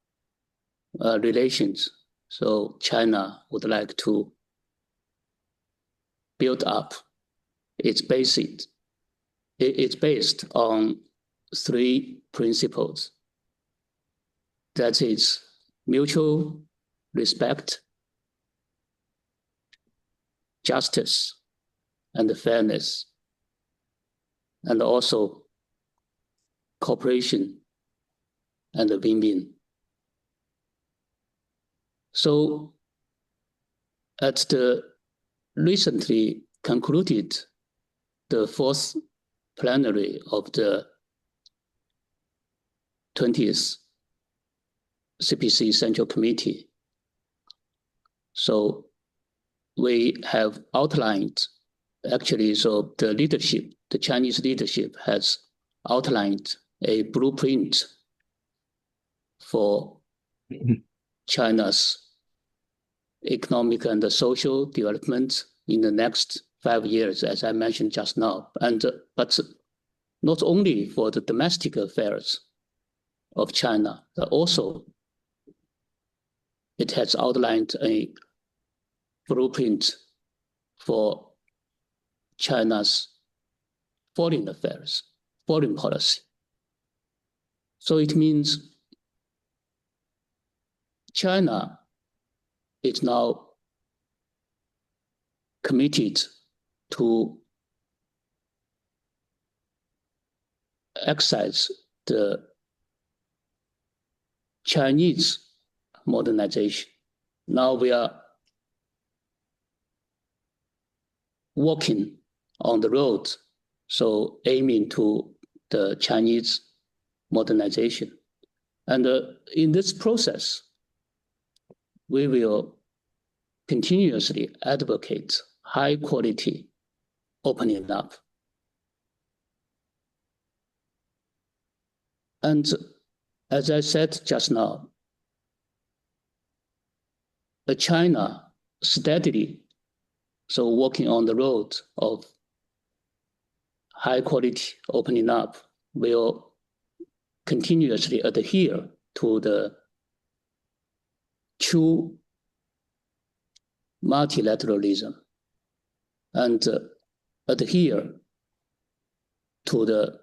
relations. So China would like to build up. It's based on three principles. That is mutual respect, justice, and fairness, and also cooperation and win-win. So at the recently concluded the fourth plenary of the 20th CPC Central Committee, so we have outlined, actually, so the Chinese leadership has outlined a blueprint for China's economic and social development in the next 5 years, as I mentioned just now. But not only for the domestic affairs of China, but also it has outlined a blueprint for China's foreign affairs, foreign policy. So it means China is now committed to exercise the Chinese modernization. Now we are walking on the road, so aiming to the Chinese modernization. And in this process, we will continuously advocate high quality opening up. And as I said just now, China steadily, so walking on the road of high quality opening up, will continuously adhere to the true multilateralism and adhere to the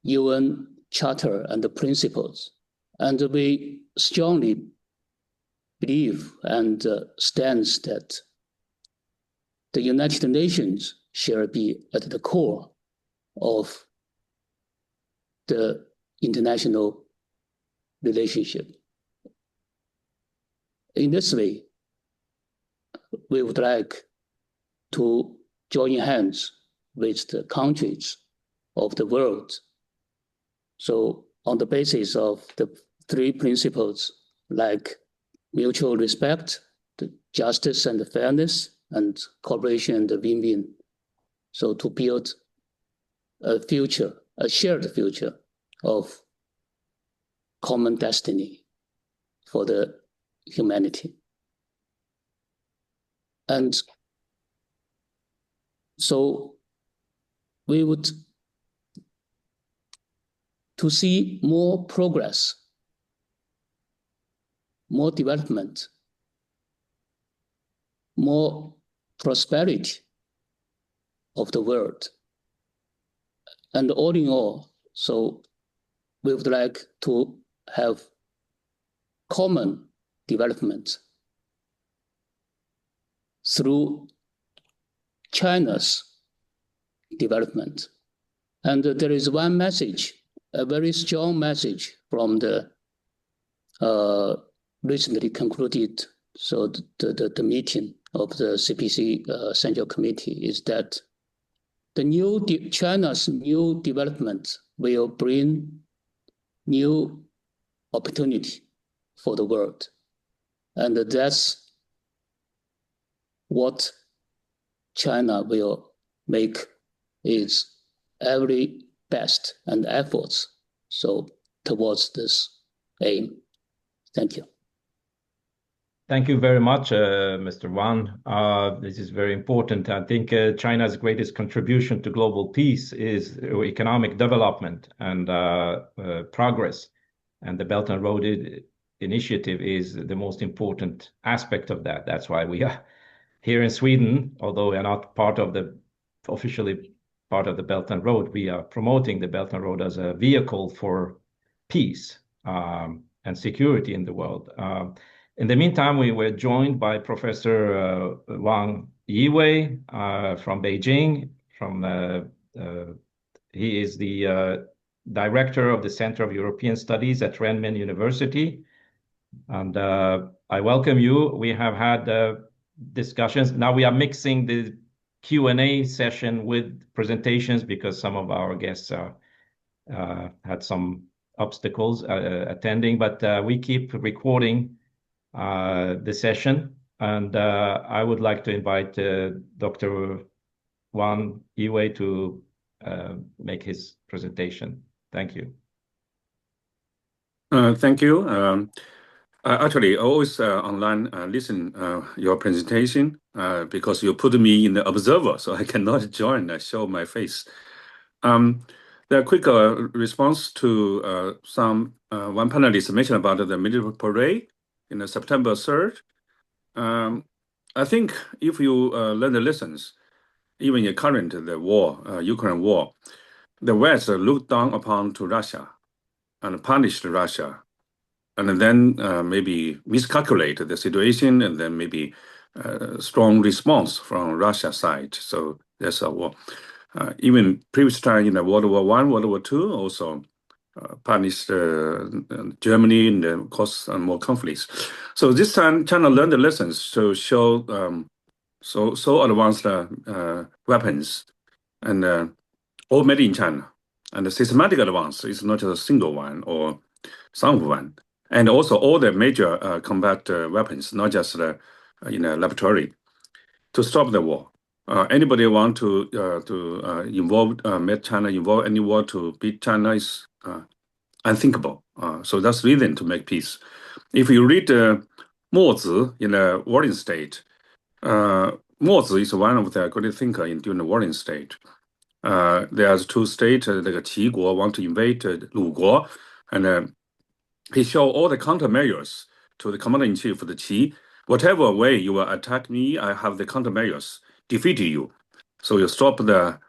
UN Charter and the principles. And we strongly believe and stands that the United Nations shall be at the core of the international relationship. In this way, we would like to join hands with the countries of the world. So on the basis of the three principles, like mutual respect, the justice and the fairness, and cooperation and the win-win. So to build a future, a shared future of common destiny for the humanity. And so we would to see more progress, more development, more prosperity of the world. And all in all, so we would like to have common development through China's development. And there is one message, a very strong message from the recently concluded the meeting of the CPC Central Committee, is that the China's new development will bring new opportunity for the world. And that's what China will make its every best and efforts towards this aim. Thank you. Thank you very much, Mr. Wang. This is very important. I think China's greatest contribution to global peace is economic development and progress. And the Belt and Road Initiative is the most important aspect of that. That's why we are here in Sweden, although we are not officially part of the Belt and Road, we are promoting the Belt and Road as a vehicle for peace and security in the world. In the meantime, we were joined by Professor Wang Yiwei from Beijing. He is the director of the Center of European Studies at Renmin University. And I welcome you. We have had discussions. Now we are mixing the Q&A session with presentations because some of our guests had some obstacles attending, but we keep recording the session, and I would like to invite Dr. Wang Yiwei to make his presentation. Thank you. Thank you. Actually, I always online listen your presentation because you put me in the observer, so I cannot join and show my face. The quick response to one panelist mentioned about the military parade in September 3rd. I think if you learn the lessons, even in current Ukraine war, the West looked down upon to Russia and punished Russia, and then maybe miscalculate the situation, and then maybe strong response from Russia side. So there's a war. Even previous time in World War I, World War II, also punished Germany and caused more conflicts. So this time, China learned the lessons to show so advanced weapons, and all made in China. And the systematic advance is not just a single one or some of one, and also all the major combat weapons, not just in a laboratory, to stop the war. Anybody want to make China involved any war to beat China is unthinkable. So that's reason to make peace. If you read Mozi in the warring state, Mozi is one of the great thinkers during the warring state. There's two states, like Qiguo want to invade Luguo, and he showed all the countermeasures to the commander-in-chief of the Qi. Whatever way you will attack me, I have the countermeasures, defeat you. So you stop to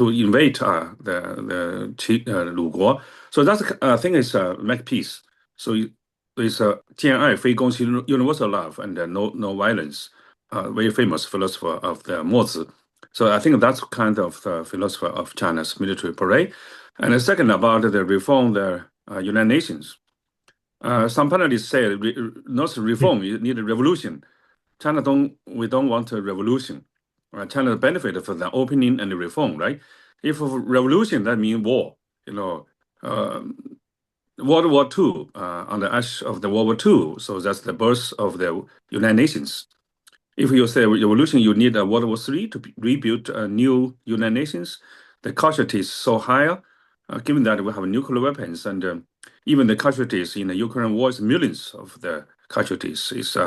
invade the Qi, Luguo. So that's I think is make peace. So it's Jian'ai, 非攻击, universal love, and no violence. Very famous philosopher of the Mozi. So I think that's kind of the philosopher of China's military parade. And the second about the reform the United Nations. Some panelists say not reform, you need a revolution. We don't want a revolution. China benefit from the opening and the reform, right? If revolution, that means war. World War II, on the ash of the World War II, so that's the birth of the United Nations. If you say revolution, you need a World War III to rebuild a new United Nations. The casualties is so high, given that we have nuclear weapons, and even the casualties in the Ukraine war is millions of the casualties. Is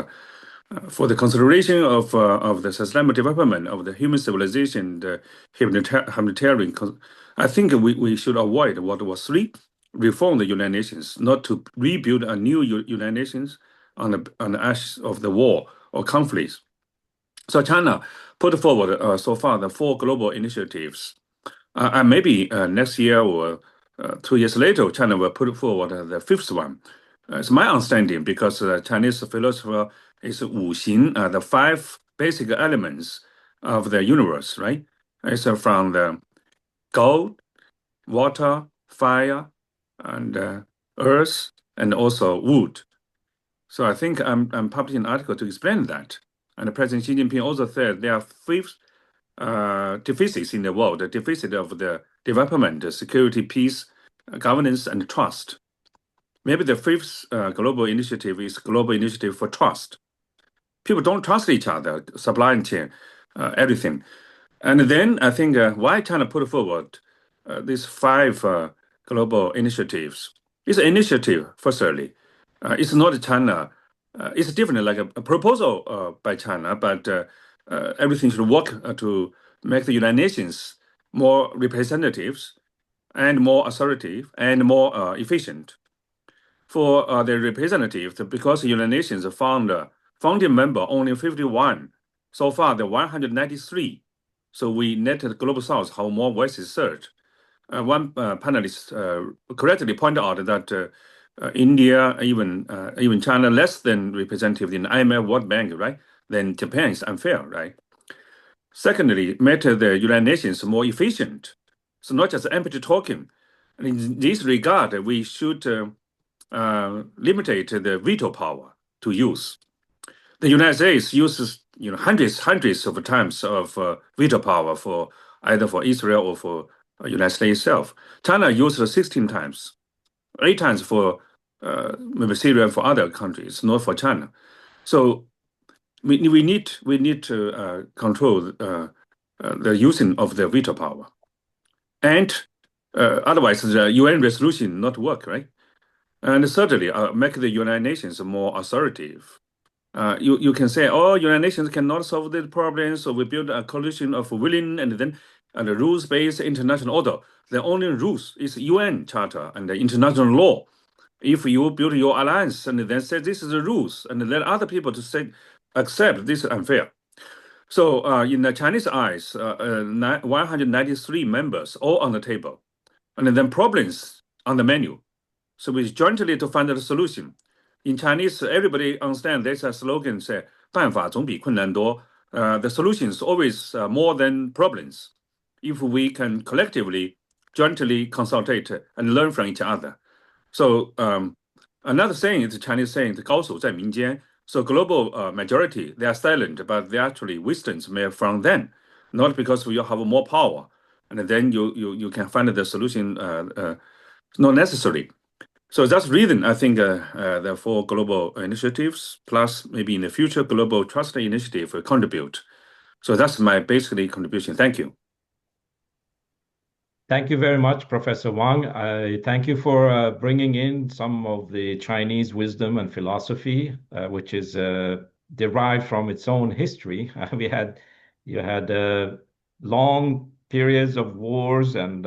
for the consideration of the sustainable development of the human civilization, the humanitarian. I think we should avoid World War III, reform the United Nations, not to rebuild a new United Nations on the ash of the war or conflicts. So China put forward so far the 4 global initiatives. And maybe next year or 2 years later, China will put forward the 5th one. It's my understanding because the Chinese philosopher is Wu Xing, the 5 basic elements of the universe, right? It's from the gold, water, fire, and earth, and also wood. So I think I'm publishing an article to explain that. And President Xi Jinping also said there are 5 deficits in the world: the deficit of the development, the security, peace, governance, and trust. Maybe the fifth global initiative is global initiative for trust. People don't trust each other, supply chain, everything. And then I think why China put forward these five global initiatives? It's an initiative, firstly. It's not China. It's different, like a proposal by China, but everything should work to make the United Nations more representatives and more authoritative and more efficient. For the representatives, because the United Nations founding member only 51, so far the 193. So we let the Global South have more voices heard. One panelist correctly pointed out that India, even China, less than representative in IMF, World Bank, right? Then Japan is unfair, right? Secondly, make the United Nations more efficient. So not just empty talking. And in this regard, we should limit the veto power to use. The United States uses hundreds of times of veto power for either for Israel or for United States itself. China used 16 times, 8 times for maybe Syria for other countries, not for China. So we need to control the using of the veto power, and otherwise the UN resolution not work, right? And thirdly, make the United Nations more authoritative. You can say, oh, United Nations cannot solve the problems, so we build a coalition of willing and then the rules-based international order. The only rules is UN Charter and the international law. If you build your alliance and then say this is the rules and let other people to say accept this is unfair. So in the Chinese eyes, 193 members all on the table, and then problems on the menu. So we jointly to find a solution. In Chinese, everybody understand there's a slogan say 办法总比困难多. The solution is always more than problems. If we can collectively, jointly consultate and learn from each other. So another saying is the Chinese saying 高手在民间. So global majority, they are silent, but they actually wisdoms made from them, not because you have more power, and then you can find the solution not necessary. So that's reason I think the 4 global initiatives plus maybe in the future global trust initiative will contribute. So that's my basically contribution. Thank you. Thank you very much, Professor Wang. I thank you for bringing in some of the Chinese wisdom and philosophy, which is derived from its own history. You had long periods of wars and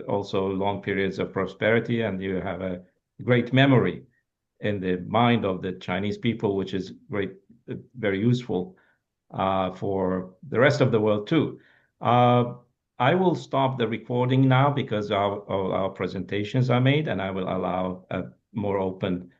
also long periods of prosperity, and you have a great memory in the mind of the Chinese people, which is very useful for the rest of the world too. I will stop the recording now because our presentations are made, and I will allow a more open